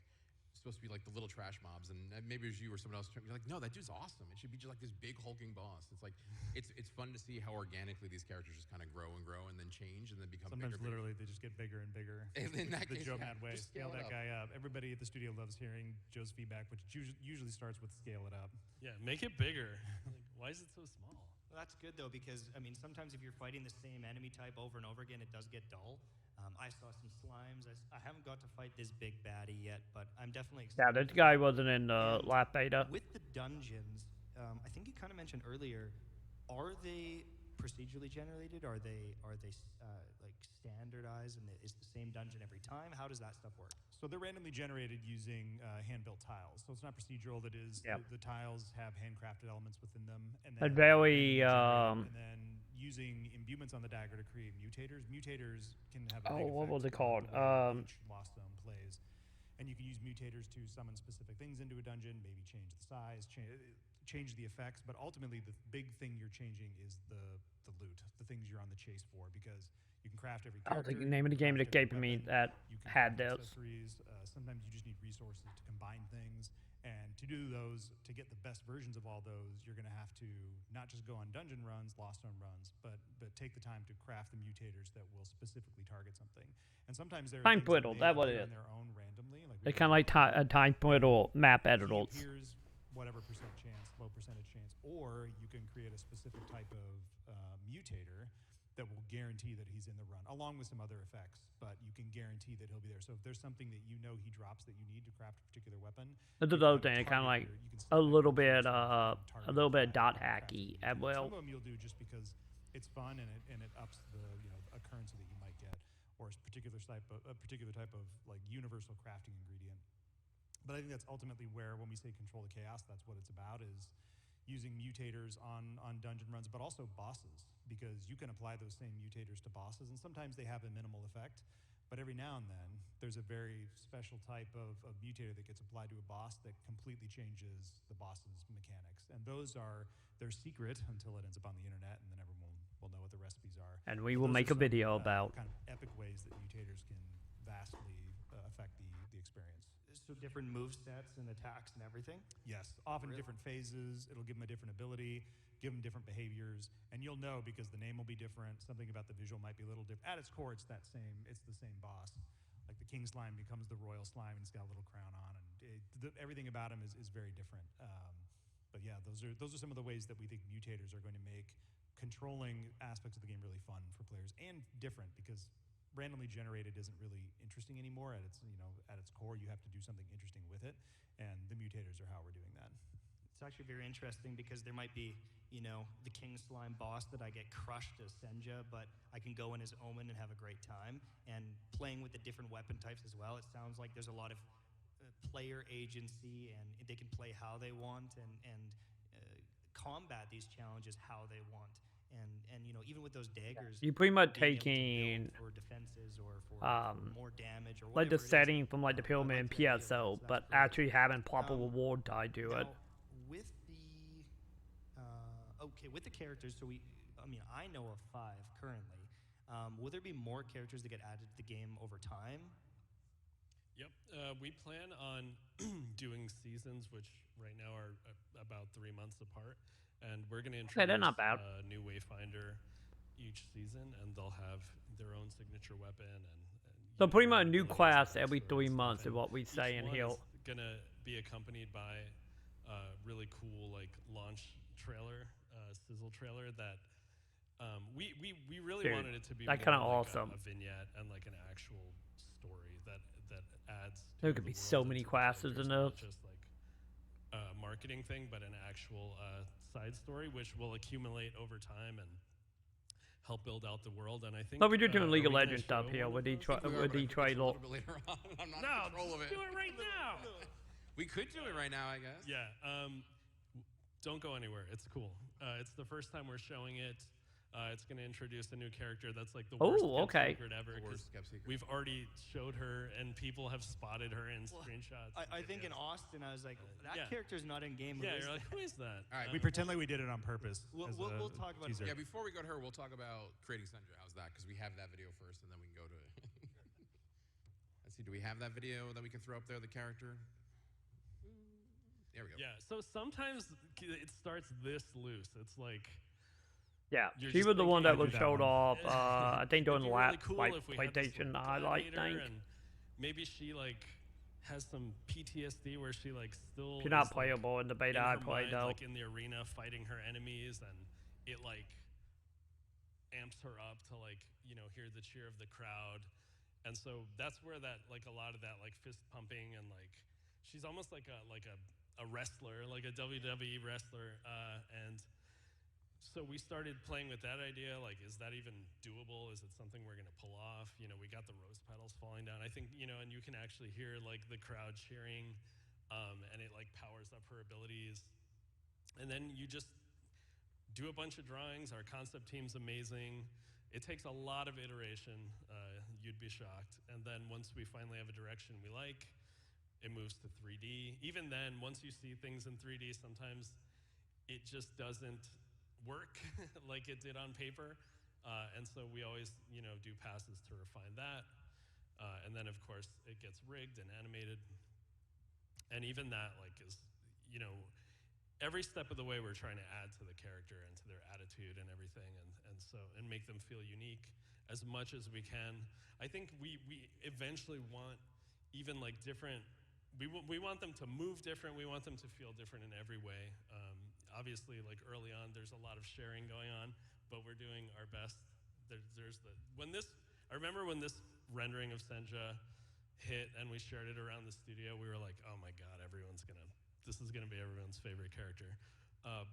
Speaker 4: supposed to be like the little trash mobs, and maybe it was you or someone else. You're like, no, that dude's awesome. It should be just like this big hulking boss. It's like it's fun to see how organically these characters just kind of grow and then change and then become
Speaker 5: Sometimes
Speaker 4: bigger.
Speaker 5: literally they just get bigger and bigger.
Speaker 4: And in that
Speaker 5: the
Speaker 4: case,
Speaker 5: Joe
Speaker 4: yeah,
Speaker 5: Mad way.
Speaker 4: just
Speaker 5: Scale that
Speaker 4: it up.
Speaker 5: guy up. Everybody at the studio loves hearing Joe's feedback, which usually starts with scale it up.
Speaker 6: Yeah, make it bigger. Like, why is it so small?
Speaker 3: Well, that's good though because I mean sometimes if you're fighting the same enemy type over and over again, it does get dull. I saw some slimes. I haven't got to fight this big baddie yet, but I'm definitely
Speaker 1: Yeah,
Speaker 3: excited.
Speaker 1: this guy wasn't in the last beta.
Speaker 3: With the dungeons, I think you kind of mentioned earlier, are they procedurally generated? Are they like standardized and is the same dungeon every time? How does that stuff work?
Speaker 5: So they're randomly generated using hand-built tiles. So it's not procedural. That is,
Speaker 1: Yep.
Speaker 5: the tiles have handcrafted elements within them, and
Speaker 1: But
Speaker 5: then
Speaker 1: very,
Speaker 5: and then using imbuements on the dagger to create mutators. Mutators can have a big
Speaker 1: what was it
Speaker 5: effect
Speaker 1: called?
Speaker 5: on the way each Lost Zone plays, and you can use mutators to summon specific things into a dungeon, maybe change the size, change the effects. But ultimately, the big thing you're changing is the loot, the things you're on the chase for, because you can craft every
Speaker 1: I don't
Speaker 5: character.
Speaker 1: think the name of the
Speaker 5: you
Speaker 1: game
Speaker 5: can
Speaker 1: that
Speaker 5: craft
Speaker 1: gave
Speaker 5: every
Speaker 1: me
Speaker 5: weapon,
Speaker 1: that
Speaker 5: you can
Speaker 1: had
Speaker 5: craft
Speaker 1: this.
Speaker 5: accessories. Sometimes you just need resources to combine things, and to do those, to get the best versions of all those, you're going to have to not just go on dungeon runs, Lost Zone runs, but take the time to craft the mutators that will specifically target something. And sometimes there are
Speaker 1: Time
Speaker 5: things that
Speaker 1: Twiddle,
Speaker 5: may
Speaker 1: that what
Speaker 5: appear
Speaker 1: it
Speaker 5: on
Speaker 1: is.
Speaker 5: their own randomly. Like
Speaker 1: They kind of like time Twiddle map
Speaker 5: he
Speaker 1: editors.
Speaker 5: appears whatever percent chance, low percentage chance, or you can create a specific type of mutator that will guarantee that he's in the run, along with some other effects, but you can guarantee that he'll be there. So if there's something that you know he drops that you need to craft a particular weapon,
Speaker 1: That's
Speaker 5: you
Speaker 1: another
Speaker 5: can have
Speaker 1: thing. It kind of like
Speaker 5: target you can
Speaker 1: a
Speaker 5: select
Speaker 1: little
Speaker 5: those
Speaker 1: bit,
Speaker 5: resources and
Speaker 1: a little bit
Speaker 5: target
Speaker 1: dot
Speaker 5: that and craft
Speaker 1: hacky
Speaker 5: them.
Speaker 1: as well.
Speaker 5: Some of them you'll do just because it's fun and it ups the occurrence that you might get, or a particular type of like universal crafting ingredient. But I think that's ultimately where, when we say control the chaos, that's what it's about. Is using mutators on dungeon runs, but also bosses, because you can apply those same mutators to bosses, and sometimes they have a minimal effect, but every now and then there's a very special type of mutator that gets applied to a boss that completely changes the boss's mechanics. And they're secret until it ends up on the internet, and then everyone will know what the recipes are.
Speaker 1: And we
Speaker 5: But
Speaker 1: will
Speaker 5: those
Speaker 1: make
Speaker 5: are
Speaker 1: a video
Speaker 5: some,
Speaker 1: about.
Speaker 5: kind of epic ways that mutators can vastly affect the experience.
Speaker 3: So different move sets and attacks and everything?
Speaker 5: Yes, often
Speaker 3: Really?
Speaker 5: different phases. It'll give them a different ability, give them different behaviors, and you'll know because the name will be different. Something about the visual might be a little different. At its core, it's the same boss. Like the king slime becomes the royal slime, and he's got a little crown on, and everything about him is very different. But yeah, those are some of the ways that we think mutators are going to make controlling aspects of the game really fun for players and different, because randomly generated isn't really interesting anymore. At its core, you have to do something interesting with it, and the mutators are how we're doing that.
Speaker 3: It's actually very interesting because there might be, the King Slime boss that I get crushed as Senja, but I can go in as Omen and have a great time. And playing with the different weapon types as well, it sounds like there's a lot of player agency, and they can play how they want and combat these challenges how they want. And even with those daggers,
Speaker 1: You pretty much
Speaker 3: being able to
Speaker 1: taking
Speaker 3: build for defenses or for more damage or
Speaker 1: like
Speaker 3: whatever
Speaker 1: the
Speaker 3: it is.
Speaker 1: setting from like the
Speaker 3: I
Speaker 1: Pyramid
Speaker 3: like
Speaker 1: and
Speaker 3: the idea of that,
Speaker 1: PSO,
Speaker 3: so that's
Speaker 1: but
Speaker 3: great.
Speaker 1: actually having proper
Speaker 3: Um,
Speaker 1: reward tied to it.
Speaker 3: Now, with the characters, I know of 5 currently. Will there be more characters that get added to the game over time?
Speaker 6: Yep. We plan on doing seasons, which right now are about 3 months apart, and we're going to introduce
Speaker 1: they're not bad.
Speaker 6: a new Wayfinder each season, and they'll have their own signature weapon.
Speaker 1: So pretty much a
Speaker 6: really
Speaker 1: new
Speaker 6: amazing
Speaker 1: class every
Speaker 6: backstory
Speaker 1: 3
Speaker 6: and stuff,
Speaker 1: months is
Speaker 6: and
Speaker 1: what we say
Speaker 6: each
Speaker 1: in
Speaker 6: one
Speaker 1: here.
Speaker 6: is gonna be accompanied by a really cool launch trailer, sizzle trailer that we really
Speaker 1: Dude,
Speaker 6: wanted it to be
Speaker 1: that's
Speaker 6: more
Speaker 1: kinda
Speaker 6: like
Speaker 1: awesome.
Speaker 6: a vignette and like an actual story that adds. To
Speaker 1: There could
Speaker 6: the
Speaker 1: be so
Speaker 6: world and
Speaker 1: many
Speaker 6: to the
Speaker 1: classes in
Speaker 6: characters, not
Speaker 1: this.
Speaker 6: just like a marketing thing, but an actual side story, which will accumulate over time and help build out the world. And I think.
Speaker 1: So we do doing League of
Speaker 6: are we gonna
Speaker 1: Legends stuff
Speaker 6: show
Speaker 1: here
Speaker 6: one
Speaker 1: with
Speaker 6: of
Speaker 1: each
Speaker 6: those?
Speaker 4: We are,
Speaker 1: with
Speaker 4: but I
Speaker 1: each
Speaker 4: think it's a
Speaker 1: trailer.
Speaker 4: little bit later on. I'm not in control of it.
Speaker 6: Do it right now.
Speaker 4: We could do it right now, I guess.
Speaker 6: Yeah. Don't go anywhere. It's cool. It's the first time we're showing it. It's going to introduce a new character that's like the worst kept
Speaker 1: okay.
Speaker 6: secret ever.
Speaker 4: The
Speaker 6: 'cause
Speaker 4: worst kept secret.
Speaker 6: We've already showed her, and people have spotted her in screenshots. and
Speaker 3: I think in
Speaker 6: videos.
Speaker 3: Austin, I was like, that
Speaker 6: yeah.
Speaker 3: character's not in game.
Speaker 6: Yeah,
Speaker 3: Who is
Speaker 6: you're like,
Speaker 3: that?
Speaker 6: who is that?
Speaker 4: All right,
Speaker 5: We pretend like we did it on purpose.
Speaker 3: We'll talk about it.
Speaker 5: teaser.
Speaker 4: Yeah, before we go to her, we'll talk about creating Senja. How's that? Because we have that video first, and then we can go to it. Let's see, do we have that video that we can throw up there, the character? There we go.
Speaker 6: Yeah, so sometimes it starts this loose. It's like,
Speaker 1: Yeah,
Speaker 6: You're
Speaker 1: she
Speaker 6: just
Speaker 1: was the one that
Speaker 6: thinking-
Speaker 1: was
Speaker 5: I do that
Speaker 1: showed
Speaker 5: one.
Speaker 1: off. I think during
Speaker 6: it'd
Speaker 1: the
Speaker 6: be really
Speaker 1: last
Speaker 6: cool
Speaker 1: like
Speaker 6: if we had this,
Speaker 1: PlayStation
Speaker 6: like,
Speaker 1: highlight
Speaker 6: coordinator,
Speaker 1: thing.
Speaker 6: and maybe she like has some PTSD where she like still.
Speaker 1: She's not
Speaker 6: is, like,
Speaker 1: playable in the
Speaker 6: in
Speaker 1: beta
Speaker 6: her
Speaker 1: I played
Speaker 6: mind,
Speaker 1: though.
Speaker 6: like in the arena fighting her enemies, and it like amps her up to like hear the cheer of the crowd, and so that's where that like a lot of that like fist pumping and like she's almost like a wrestler, like a WWE wrestler, and so we started playing with that idea. Like, is that even doable? Is it something we're gonna pull off? We got the rose petals falling down. I think and you can actually hear like the crowd cheering, and it like powers up her abilities. And then you just do a bunch of drawings. Our concept team's amazing. It takes a lot of iteration. You'd be shocked. And then once we finally have a direction we like, it moves to 3D. Even then, once you see things in 3D, sometimes it just doesn't work like it did on paper. And so we always, do passes to refine that. And then, of course, it gets rigged and animated. And even that, like, is, every step of the way we're trying to add to the character and to their attitude and everything, and make them feel unique as much as we can. I think we eventually want even like different. We want them to move different. We want them to feel different in every way. Obviously, like early on, there's a lot of sharing going on, but we're doing our best. I remember when this rendering of Senja hit and we shared it around the studio, we were like, oh my God, this is gonna be everyone's favorite character.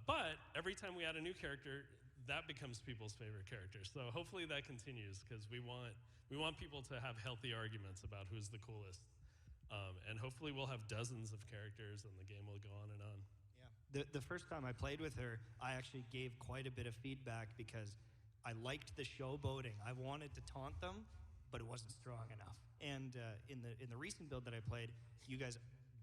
Speaker 6: But every time we add a new character, that becomes people's favorite character. So hopefully that continues, because we want people to have healthy arguments about who's the coolest. And hopefully we'll have dozens of characters and the game will go on and on.
Speaker 3: Yeah. The first time I played with her, I actually gave quite a bit of feedback because I liked the showboating. I wanted to taunt them, but it wasn't strong enough. And in the recent build that I played, you guys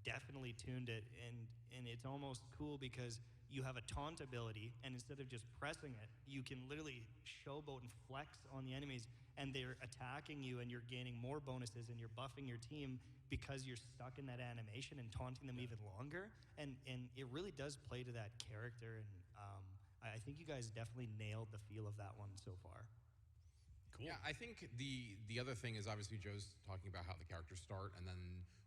Speaker 3: definitely tuned it, and it's almost cool because you have a taunt ability, and instead of just pressing it, you can literally showboat and flex on the enemies, and they're attacking you, and you're gaining more bonuses, and you're buffing your team because you're stuck in that animation and taunting them even longer. And it really does play to that character, and I think you guys definitely nailed the feel of that one so far.
Speaker 4: Cool. Yeah, I think the other thing is obviously Joe's talking about how the characters start, and then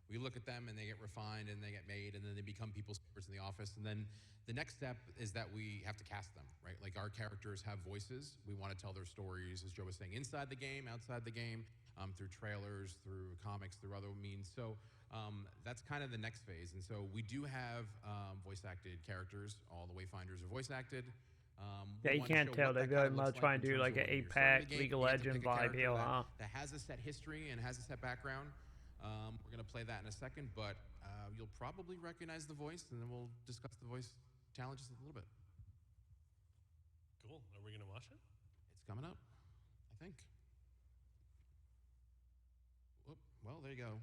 Speaker 4: we look at them and they get refined and they get made, and then they become people's favorites in the office. And then the next step is that we have to cast them, right? Like our characters have voices. We want to tell their stories, as Joe was saying, inside the game, outside the game, through trailers, through comics, through other means. So that's kind of the next phase. And so we do have voice acted characters. All the Wayfinders are voice acted.
Speaker 1: Yeah, you can't tell. They very much try and do like an 8-pack League of Legends vibe here, huh?
Speaker 4: That has a set history and has a set background. We're going to play that in a second, but you'll probably recognize the voice, and then we'll discuss the voice challenges a little bit.
Speaker 6: Cool. Are we going to watch it?
Speaker 4: It's coming up, I think. Whoop. Well, there you go.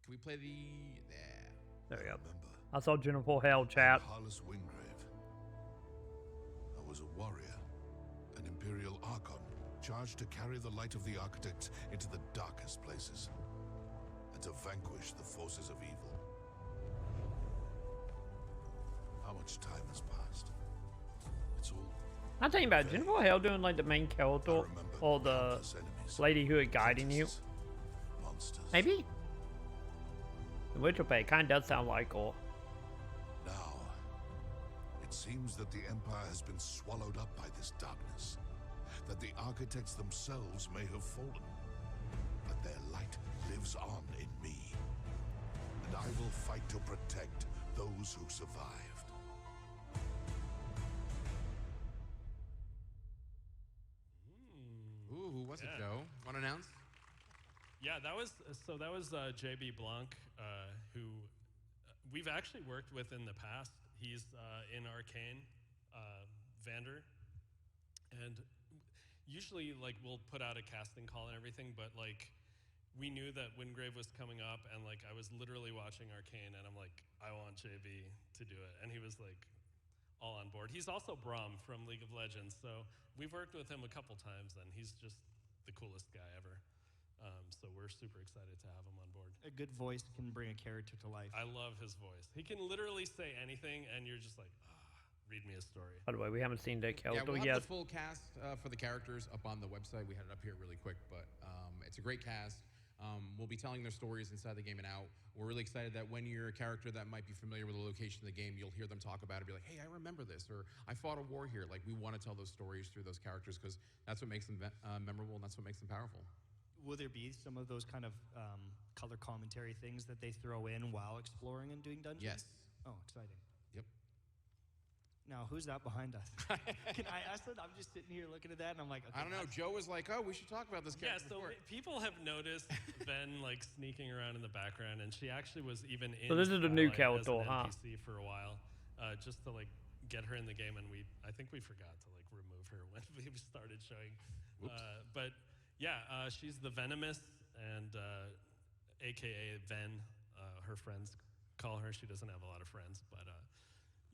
Speaker 4: Can we play the...
Speaker 1: There we go. I saw Jennifer Hale chat.
Speaker 2: Harless Wingrave. I was a warrior, an Imperial Archon, charged to carry the light of the Architects into the darkest places, and to vanquish the forces of evil. How much time has passed? It's all...
Speaker 1: I'm talking about Jennifer Hale doing like the main character or the lady who is guiding you.
Speaker 2: Monsters.
Speaker 1: Maybe? The Witcher Bay kind of does sound like her.
Speaker 2: Now, it seems that the Empire has been swallowed up by this darkness, that the Architects themselves may have fallen, but their light lives on in me, and I will fight to protect those who survived.
Speaker 4: Ooh, who was it, Joe? Want to announce?
Speaker 6: Yeah, that was JB Blanc, who we've actually worked with in the past. He's in Arcane, Vander, and usually like we'll put out a casting call and everything, but like we knew that Wingrave was coming up, and like I was literally watching Arcane, and I'm like, I want JB to do it, and he was like all on board. He's also Braum from League of Legends, so we've worked with him a couple times, and he's just the coolest guy ever. So we're super excited to have him on board.
Speaker 3: A good voice can bring a character to life.
Speaker 6: I love his voice. He can literally say anything, and you're just like, read me a story.
Speaker 1: By the way, we haven't seen the character
Speaker 4: we'll
Speaker 1: yet.
Speaker 4: have the full cast for the characters up on the website. We had it up here really quick, but it's a great cast. We'll be telling their stories inside the game and out. We're really excited that when you're a character that might be familiar with the location of the game, you'll hear them talk about it, be like, hey, I remember this, or I fought a war here. Like, we want to tell those stories through those characters because that's what makes them memorable, and that's what makes them powerful.
Speaker 3: Will there be some of those kind of color commentary things that they throw in while exploring and doing dungeons?
Speaker 4: Yes.
Speaker 3: Oh, exciting.
Speaker 4: Yep.
Speaker 3: Now, who's that behind us? Can I ask that? I'm just sitting here looking at that, and I'm like, okay,
Speaker 4: I don't know. Joe was like, oh, we should talk about this
Speaker 6: Yeah,
Speaker 4: character
Speaker 6: so
Speaker 4: before.
Speaker 6: people have noticed Ben like sneaking around in the background, and she actually was even in.
Speaker 1: So this is a new
Speaker 6: Twilight as
Speaker 1: character,
Speaker 6: an
Speaker 1: huh?
Speaker 6: NPC for a while, just to like get her in the game, and I think we forgot to like remove her when we started showing. But yeah, she's the Venomous, and AKA Ven. Her friends call her. She doesn't have a lot of friends, but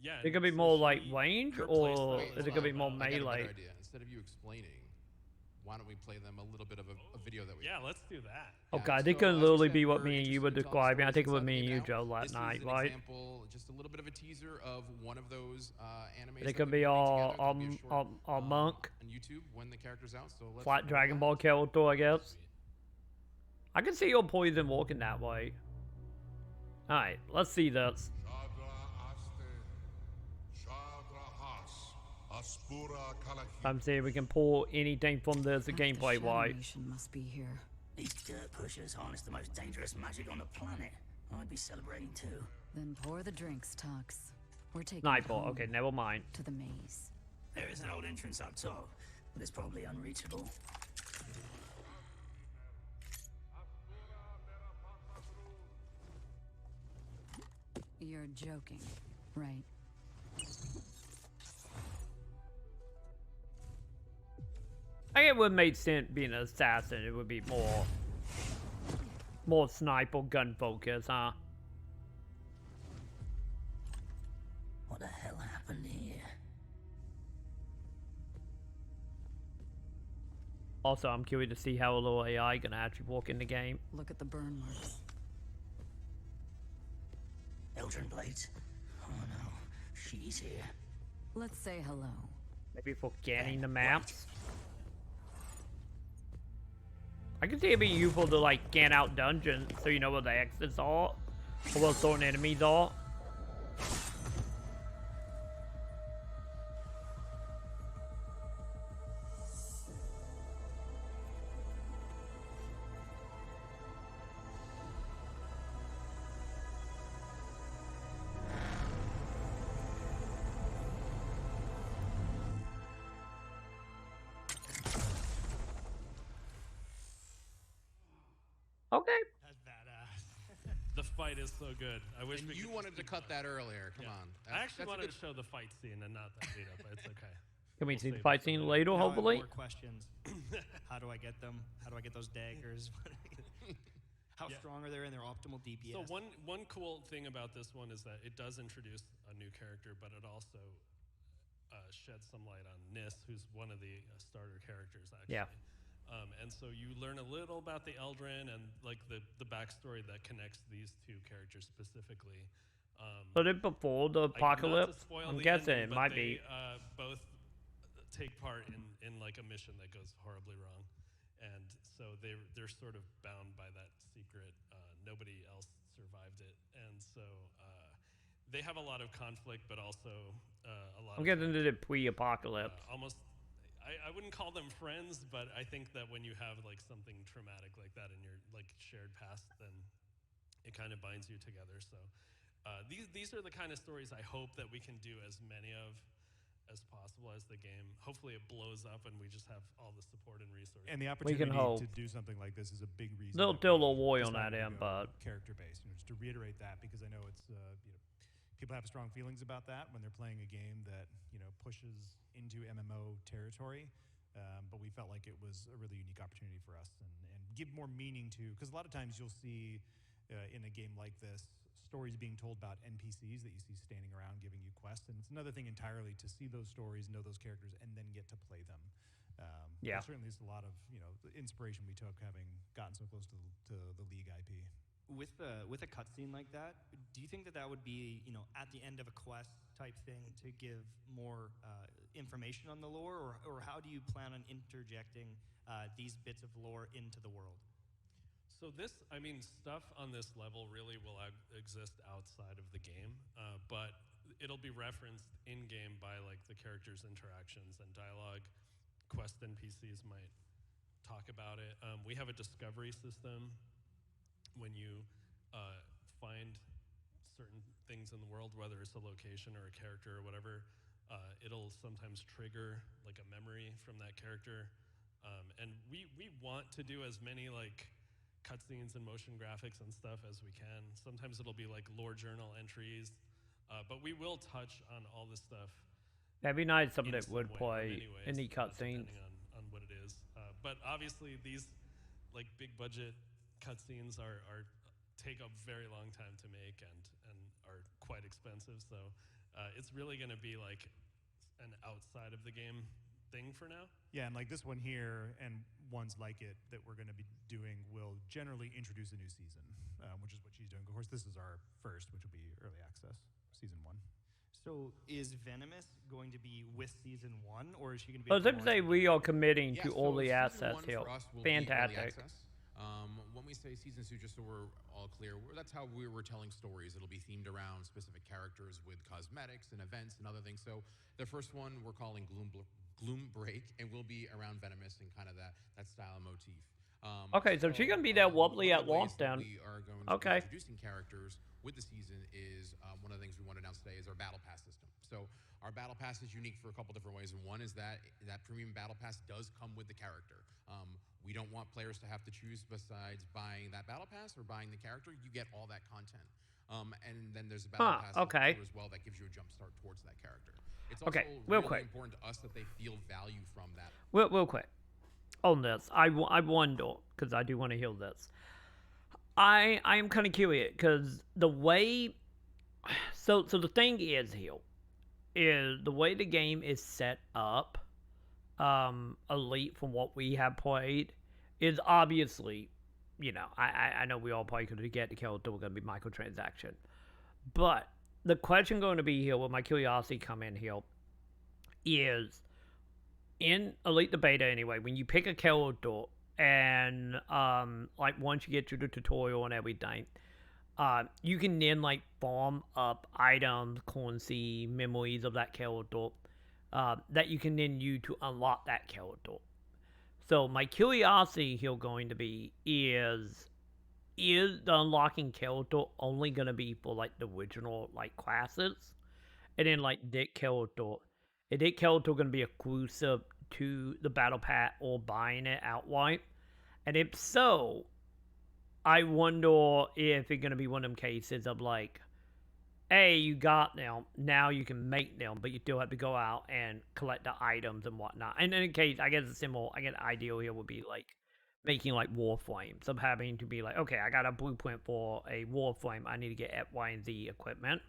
Speaker 6: yeah.
Speaker 1: Is it gonna be
Speaker 6: so
Speaker 1: more like
Speaker 6: she-
Speaker 1: range,
Speaker 6: her
Speaker 1: or
Speaker 6: playstyle
Speaker 1: is it gonna be more
Speaker 4: I got a better
Speaker 1: melee?
Speaker 4: idea. Instead of you explaining, why don't we play them a little bit of a video that we
Speaker 6: Yeah, let's do that.
Speaker 1: Oh
Speaker 4: Yeah,
Speaker 1: god, it
Speaker 4: so,
Speaker 1: could
Speaker 4: as we
Speaker 1: literally
Speaker 4: said,
Speaker 1: be what
Speaker 4: we're
Speaker 1: me and you
Speaker 4: interested
Speaker 1: were
Speaker 4: in telling
Speaker 1: describing. I think it was
Speaker 4: stories
Speaker 1: me and you,
Speaker 4: inside the
Speaker 1: Joe,
Speaker 4: game
Speaker 1: last
Speaker 4: This
Speaker 1: night,
Speaker 4: is an
Speaker 1: right?
Speaker 4: example, just a little bit of a teaser of one of those animes.
Speaker 1: It could be all monk,
Speaker 4: on YouTube when the character's out. So let's
Speaker 1: flat Dragon Ball character, I guess. I can see your poison walking that way. Alright, let's see this. I'm saying we can pull anything from this gameplay wise.
Speaker 7: Nation must be here.
Speaker 8: These dirt pushers harness the most dangerous magic on the planet. I'd be celebrating too.
Speaker 7: Then pour the drinks, Tux. We're taking it
Speaker 1: Nightfall,
Speaker 7: home
Speaker 1: okay, never mind.
Speaker 7: to the maze.
Speaker 8: There is an old entrance up top, but it's probably unreachable.
Speaker 7: You're joking, right?
Speaker 1: I think it would make sense being an assassin. It would be more sniper gun focus, huh?
Speaker 8: What the hell happened here?
Speaker 1: Also, I'm curious to see how a little AI gonna actually walk in the game.
Speaker 7: Look at the burn marks.
Speaker 8: Eldrin Blades? Oh no, she's here.
Speaker 7: Let's say hello.
Speaker 1: Maybe for scanning the maps. I can see it being useful to like scan out dungeons so you know where the exits are, or where certain enemies are. Okay.
Speaker 3: That's badass.
Speaker 6: The fight is so good. I wish
Speaker 4: And
Speaker 6: we
Speaker 4: you
Speaker 6: could
Speaker 4: wanted to cut that earlier. Come on.
Speaker 6: I actually
Speaker 4: That's a
Speaker 6: wanted
Speaker 4: good-
Speaker 6: to show the fight scene and not that lead up, but it's okay.
Speaker 1: Can we
Speaker 6: We'll
Speaker 1: see the
Speaker 6: save
Speaker 1: fight
Speaker 6: it for
Speaker 1: scene
Speaker 6: later.
Speaker 1: later,
Speaker 3: Now I have
Speaker 1: hopefully?
Speaker 3: more questions. How do I get them? How do I get those daggers? How
Speaker 6: Yeah.
Speaker 3: strong are they in their optimal DPS?
Speaker 6: So one cool thing about this one is that it does introduce a new character, but it also sheds some light on Nis, who's one of the starter characters, actually.
Speaker 1: Yeah.
Speaker 6: And so you learn a little about the Eldrin and like the backstory that connects these two characters specifically.
Speaker 1: But it before the
Speaker 6: Not to
Speaker 1: apocalypse?
Speaker 6: spoil
Speaker 1: I'm
Speaker 6: the
Speaker 1: guessing
Speaker 6: ending,
Speaker 1: it
Speaker 6: but
Speaker 1: might
Speaker 6: they,
Speaker 1: be.
Speaker 6: both take part in like a mission that goes horribly wrong, and so they're sort of bound by that secret. Nobody else survived it, and so they have a lot of conflict, but also a lot.
Speaker 1: I'm
Speaker 6: of
Speaker 1: getting into the pre-apocalypse.
Speaker 6: almost. I wouldn't call them friends, but I think that when you have like something traumatic like that in your like shared past, then it kind of binds you together. So these are the kind of stories I hope that we can do as many of as possible as the game. Hopefully it blows up and we just have all the support and resources.
Speaker 5: And the
Speaker 1: We can
Speaker 5: opportunity
Speaker 1: hope.
Speaker 5: to do something like this is a big reason.
Speaker 1: They'll
Speaker 5: that
Speaker 1: do a
Speaker 5: we
Speaker 1: little war on
Speaker 5: decided
Speaker 1: that
Speaker 5: to
Speaker 1: end,
Speaker 5: go
Speaker 1: but
Speaker 5: character based. Just to reiterate that, because I know it's people have strong feelings about that when they're playing a game that pushes into MMO territory. But we felt like it was a really unique opportunity for us and give more meaning to, because a lot of times you'll see in a game like this stories being told about NPCs that you see standing around giving you quests, and it's another thing entirely to see those stories, know those characters, and then get to play them.
Speaker 1: Yeah.
Speaker 5: Certainly, it's a lot of the inspiration we took having gotten so close to the League IP.
Speaker 3: With a cutscene like that, do you think that would be at the end of a quest type thing to give more information on the lore, or how do you plan on interjecting these bits of lore into the world?
Speaker 6: So stuff on this level really will exist outside of the game, but it'll be referenced in-game by like the characters' interactions and dialogue. Quest NPCs might talk about it. We have a discovery system. When you find certain things in the world, whether it's a location or a character or whatever, it'll sometimes trigger like a memory from that character. And we want to do as many like cutscenes and motion graphics and stuff as we can. Sometimes it'll be like lore journal entries, but we will touch on all this stuff.
Speaker 1: that'd be nice. Something
Speaker 6: in
Speaker 1: that
Speaker 6: some
Speaker 1: would
Speaker 6: way,
Speaker 1: play
Speaker 6: in many ways,
Speaker 1: any cutscenes.
Speaker 6: depending on what it is. But obviously these like big budget cutscenes are take a very long time to make and are quite expensive. So it's really going to be like an outside of the game thing for now.
Speaker 5: Yeah, and like this one here and ones like it that we're going to be doing will generally introduce a new season, which is what she's doing. Of course, this is our first, which will be early access, season 1.
Speaker 3: So is Venomous going to be with season 1, or is she going to be?
Speaker 1: I was going to say we are committing
Speaker 4: Yeah,
Speaker 1: to
Speaker 4: so
Speaker 1: all the
Speaker 4: season
Speaker 1: assets
Speaker 4: one
Speaker 1: here.
Speaker 4: for us will be early
Speaker 1: Fantastic.
Speaker 4: access. When we say season 2, just so we're all clear, that's how we were telling stories. It'll be themed around specific characters with cosmetics and events and other things. So the first one we're calling Gloom Break, and will be around Venomous and kind of that style and motif.
Speaker 1: Okay, so she's gonna be that wobbly
Speaker 4: one
Speaker 1: at
Speaker 4: of the ways
Speaker 1: launch
Speaker 4: that
Speaker 1: then.
Speaker 4: We are going to
Speaker 1: Okay.
Speaker 4: be introducing characters with the season is one of the things we want to announce today is our Battle Pass system. So our Battle Pass is unique for a couple different ways, and one is that premium Battle Pass does come with the character. We don't want players to have to choose besides buying that Battle Pass or buying the character. You get all that content. And then there's a battle pass
Speaker 1: okay.
Speaker 4: as well that gives you a jump start towards that character. It's
Speaker 1: Okay,
Speaker 4: also
Speaker 1: real
Speaker 4: really
Speaker 1: quick.
Speaker 4: important to us that they feel value from that.
Speaker 1: Real quick. On this, I wonder, because I do want to hear this. I am kind of curious, because the way... So the thing is here, is the way the game is set up, Elite from what we have played, is obviously, you know, I know we all probably could get the character, we're going to be microtransaction. But the question going to be here, where my curiosity come in here, is in Elite the Beta anyway, when you pick a character, and like once you get through the tutorial and everything, you can then like farm up items, currency, memories of that character, that you can then use to unlock that character. So my curiosity here going to be is the unlocking character only gonna be for like the original like classes, and then like Dick character, is Dick character gonna be exclusive to the battle pass or buying it outright? And if so, I wonder if it's gonna be one of them cases of like, hey, you got them, now you can make them, but you still have to go out and collect the items and whatnot. And in a case, I guess a similar, I guess ideal here would be like making like warframes, of having to be like, okay, I got a blueprint for a warframe, I need to get X, Y, and Z equipment,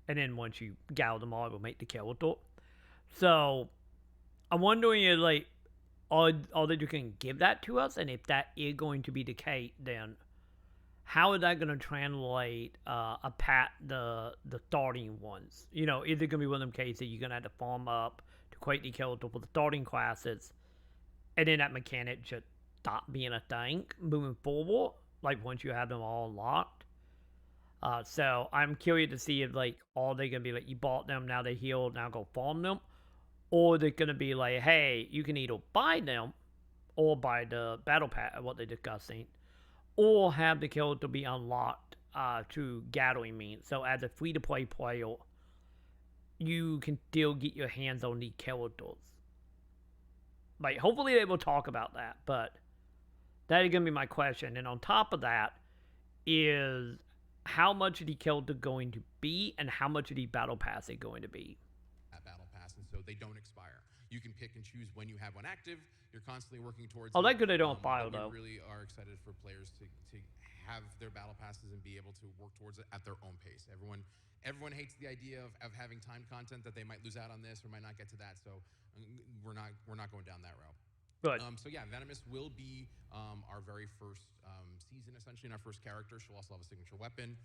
Speaker 1: and then once you gather them all, it will make the character. So I'm wondering if like, are they just gonna give that to us? And if that is going to be the case, then how is that going to translate the starting ones? You know, is it going to be one of them cases you're going to have to farm up to create the character for the starting classes, and then that mechanic just stop being a thing moving forward, like once you have them all unlocked? So I'm curious to see if like, are they going to be like, you bought them, now they healed, now go farm them? Or they're going to be like, hey, you can either buy them or buy the battle pass, what they're discussing, or have the character be unlocked through gathering means. So as a free-to-play player, you can still get your hands on the characters. Like, hopefully they will talk about that, but that is going to be my question. And on top of that is, how much of the character going to be, and how much of the battle pass is going to be?
Speaker 4: Battle pass, and so they don't expire. You can pick and choose when you have one active. You're constantly working towards
Speaker 1: Oh,
Speaker 4: it.
Speaker 1: that good they don't file, though.
Speaker 4: We really are excited for players to have their battle passes and be able to work towards it at their own pace. Everyone hates the idea of having timed content, that they might lose out on this or might not get to that. So we're not going down that route.
Speaker 1: Good.
Speaker 4: So yeah, Venomous will be our very first season, essentially, and our first character. She'll also have a signature weapon,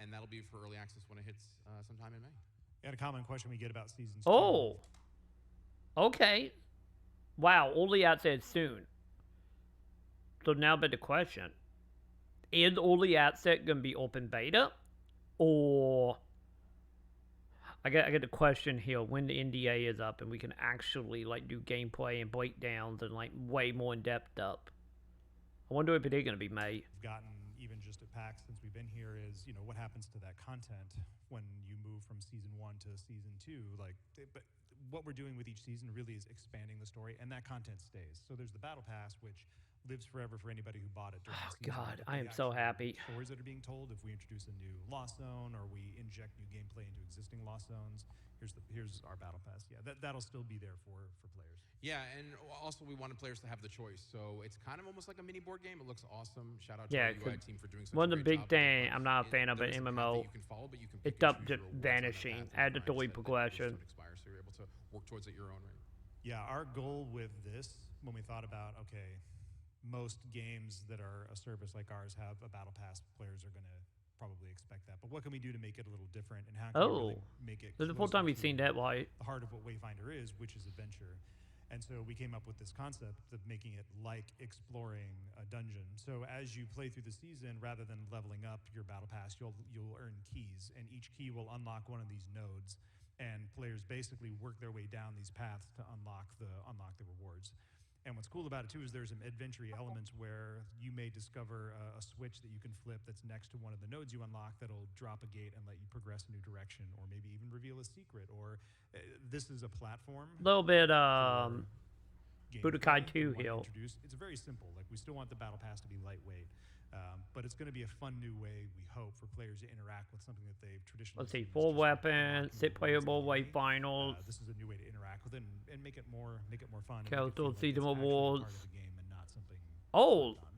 Speaker 4: and that'll be for early access when it hits sometime in May.
Speaker 5: And a common question we get about seasons.
Speaker 1: Oh. Okay. Wow, early access soon. So now but the question, is early access going to be open beta? Or I get the question here, when the NDA is up and we can actually like do gameplay and breakdowns and like way more in depth up. I wonder if it is going to be May.
Speaker 5: We've gotten, even just at PAX since we've been here, is, you know, what happens to that content when you move from season 1 to season 2. Like, but what we're doing with each season really is expanding the story, and that content stays. So there's the battle pass, which lives forever for anybody who bought it during the season.
Speaker 1: God,
Speaker 5: But
Speaker 1: I
Speaker 5: the
Speaker 1: am so
Speaker 5: actual
Speaker 1: happy.
Speaker 5: Stories that are being told, if we introduce a new lost zone or we inject new gameplay into existing lost zones, here's our battle pass. Yeah, that'll still be there for players.
Speaker 4: Yeah, and also we wanted players to have the choice. So it's kind of almost like a mini board game. It looks awesome. Shout out to our UI team for doing such
Speaker 1: one
Speaker 4: a
Speaker 1: of the
Speaker 4: great
Speaker 1: big
Speaker 4: job with it,
Speaker 1: thing
Speaker 4: but
Speaker 1: I'm not a fan of
Speaker 4: there
Speaker 1: an
Speaker 4: is a path
Speaker 1: MMO.
Speaker 4: that you can follow, but you can pick
Speaker 1: It's
Speaker 4: and
Speaker 1: up
Speaker 4: choose
Speaker 1: to
Speaker 4: your rewards on that
Speaker 1: vanishing,
Speaker 4: path
Speaker 1: add the
Speaker 4: with
Speaker 1: story
Speaker 4: mindset that
Speaker 1: progression.
Speaker 4: don't expire, so you're able to work towards it your own rate.
Speaker 5: Yeah, our goal with this, when we thought about, okay, most games that are a service like ours have a battle pass, players are going to probably expect that. But what can we do to make it a little different, and how can we really make it
Speaker 1: This is the first time we've seen that, why?
Speaker 5: The heart of what Wayfinder is, which is adventure. And so we came up with this concept of making it like exploring a dungeon. So as you play through the season, rather than leveling up your battle pass, you'll earn keys, and each key will unlock one of these nodes, and players basically work their way down these paths to unlock the rewards. And what's cool about it too is there's some adventure elements where you may discover a switch that you can flip that's next to one of the nodes you unlock that'll drop a gate and let you progress a new direction, or maybe even reveal a secret, or this is a platform.
Speaker 1: A little bit Budokai
Speaker 5: gameplay
Speaker 1: 2
Speaker 5: than what
Speaker 1: Hill.
Speaker 5: introduced. It's very simple. Like we still want the battle pass to be lightweight, but it's going to be a fun new way, we hope, for players to interact with something that they've traditionally
Speaker 1: Let's see,
Speaker 5: seen as
Speaker 1: 4
Speaker 5: just, like,
Speaker 1: weapons,
Speaker 5: unlocking
Speaker 1: 6
Speaker 5: rewards
Speaker 1: playable
Speaker 5: in the enemy.
Speaker 1: Wayfinders,
Speaker 5: This is a new way to interact with it and make it more fun. And make it
Speaker 1: Coastal
Speaker 5: feel like
Speaker 1: Season
Speaker 5: it's actually a
Speaker 1: Awards.
Speaker 5: part of the game and not something
Speaker 1: Oh,
Speaker 5: tacked on.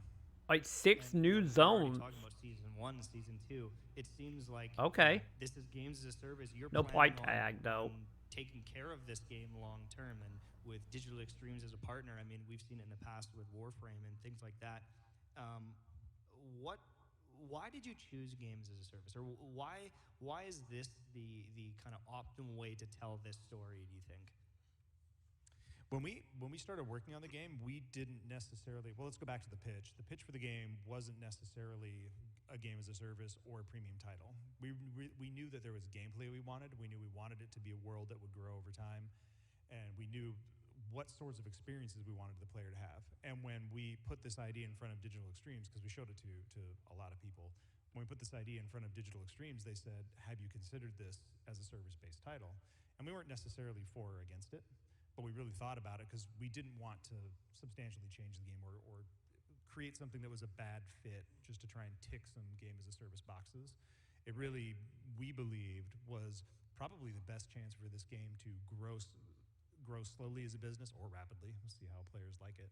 Speaker 1: like 6
Speaker 3: And,
Speaker 1: new
Speaker 3: you know, we're already
Speaker 1: zones.
Speaker 3: talking about season 1, season 2. It seems like
Speaker 1: Okay.
Speaker 3: this is games as a service. You're
Speaker 1: No
Speaker 3: planning
Speaker 1: price tag, though.
Speaker 3: on taking care of this game long term, and with Digital Extremes as a partner, I mean, we've seen it in the past with Warframe and things like that. Why did you choose games as a service, or why is this the kind of optimal way to tell this story? Do you think?
Speaker 5: When we started working on the game, we didn't necessarily. Well, let's go back to the pitch. The pitch for the game wasn't necessarily a game as a service or a premium title. We knew that there was gameplay we wanted. We knew we wanted it to be a world that would grow over time, and we knew what sorts of experiences we wanted the player to have. And when we put this idea in front of Digital Extremes, because we showed it to a lot of people, when we put this idea in front of Digital Extremes, they said, "Have you considered this as a service-based title?" And we weren't necessarily for or against it, but we really thought about it because we didn't want to substantially change the game or create something that was a bad fit just to try and tick some game as a service boxes. It really, we believed, was probably the best chance for this game to grow slowly as a business or rapidly. We'll see how players like it.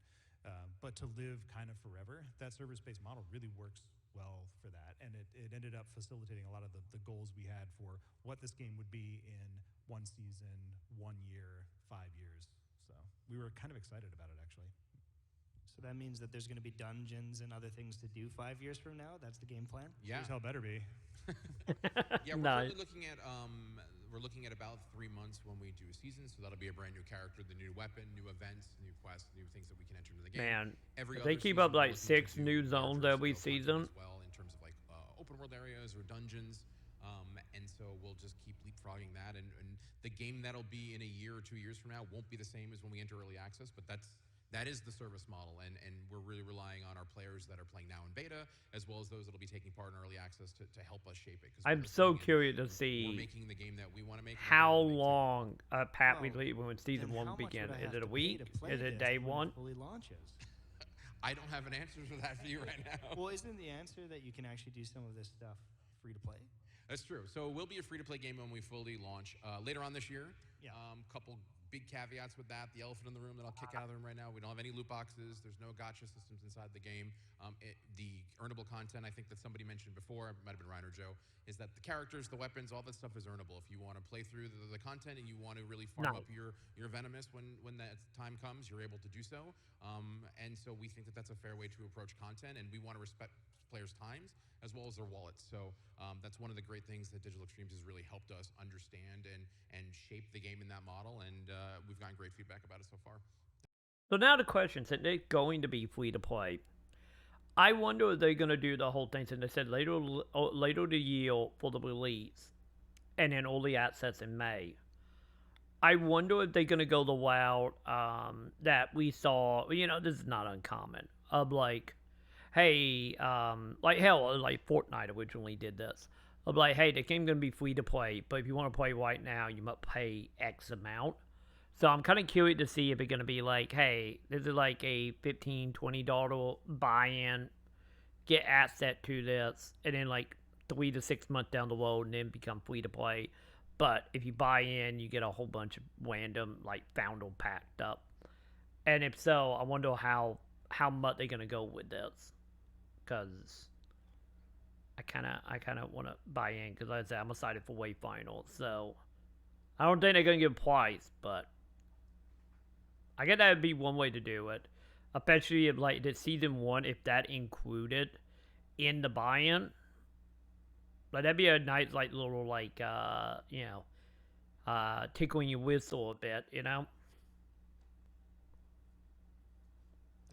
Speaker 5: But to live kind of forever, that service-based model really works well for that. And it ended up facilitating a lot of the goals we had for what this game would be in 1 season, 1 year, 5 years. So we were kind of excited about it, actually.
Speaker 3: So that means that there's going to be dungeons and other things to do 5 years from now. That's the game plan.
Speaker 4: Yeah.
Speaker 5: Sure as hell better be.
Speaker 4: Yeah, we're
Speaker 1: Nice.
Speaker 4: currently looking at about 3 months when we do a season, so that'll be a brand new character, the new weapon, new events, new quests, new things that we can enter into the game.
Speaker 1: Man,
Speaker 4: Every
Speaker 1: if
Speaker 4: other
Speaker 1: they keep
Speaker 4: season,
Speaker 1: up
Speaker 4: we're
Speaker 1: like
Speaker 4: looking to
Speaker 1: 6
Speaker 4: do
Speaker 1: new
Speaker 4: larger
Speaker 1: zones every
Speaker 4: scale content
Speaker 1: season.
Speaker 4: as well, in terms of like open world areas or dungeons. And so we'll just keep leapfrogging that, and the game that'll be in a year or 2 years from now won't be the same as when we enter early access, but that is the service model, and we're really relying on our players that are playing now in beta, as well as those that'll be taking part in early access to help us shape it. 'Cause
Speaker 1: I'm
Speaker 4: because,
Speaker 1: so
Speaker 4: again,
Speaker 1: curious to
Speaker 4: we're
Speaker 1: see
Speaker 4: making the game that we want to make. and
Speaker 1: how
Speaker 4: we're gonna make too.
Speaker 1: long Pat we
Speaker 3: Well,
Speaker 1: leave when season
Speaker 3: then
Speaker 1: 1
Speaker 3: how much
Speaker 1: begins.
Speaker 3: would I
Speaker 1: Is
Speaker 3: have
Speaker 1: it a
Speaker 3: to pay
Speaker 1: week?
Speaker 3: to play
Speaker 1: Is it
Speaker 3: this
Speaker 1: day
Speaker 3: when it
Speaker 1: 1?
Speaker 3: fully launches?
Speaker 4: I don't have an answer for that for you right now.
Speaker 3: Well, isn't the answer that you can actually do some of this stuff free to play?
Speaker 4: That's true. So it will be a free-to-play game when we fully launch later on this year.
Speaker 3: Yeah.
Speaker 4: Couple big caveats with that. The elephant in the room that I'll kick out of the room right now. We don't have any loot boxes. There's no gotcha systems inside the game. The earnable content, I think that somebody mentioned before, it might have been Ryan or Joe, is that the characters, the weapons, all that stuff is earnable. If you want to play through the content and you want to really farm up your venomous when that time comes, you're able to do so. And so we think that that's a fair way to approach content, and we want to respect players' times as well as their wallets. So that's one of the great things that Digital Extremes has really helped us understand and shape the game in that model, and we've gotten great feedback about it so far.
Speaker 1: So now the question, since they're going to be free to play, I wonder if they're going to do the whole thing since they said later the year for the release and then early access in May. I wonder if they're going to go the route that we saw, this is not uncommon, of like, hey, like hell, like Fortnite originally did this. Of like, hey, the game's going to be free to play, but if you want to play right now, you must pay X amount. So I'm kind of curious to see if it's going to be like, hey, this is like a $15, $20 buy-in, get asset to this, and then like 3 to 6 months down the road, and then become free to play. But if you buy in, you get a whole bunch of random like foundle packed up. And if so, I wonder how much they're going to go with this. Because I kind of want to buy in, because like I said, I'm excited for Wayfinder. So I don't think they're going to give a price, but I guess that would be one way to do it. Especially if like the season 1, if that included in the buy-in. Like that'd be a nice like little like tickling your whistle a bit,
Speaker 3: That's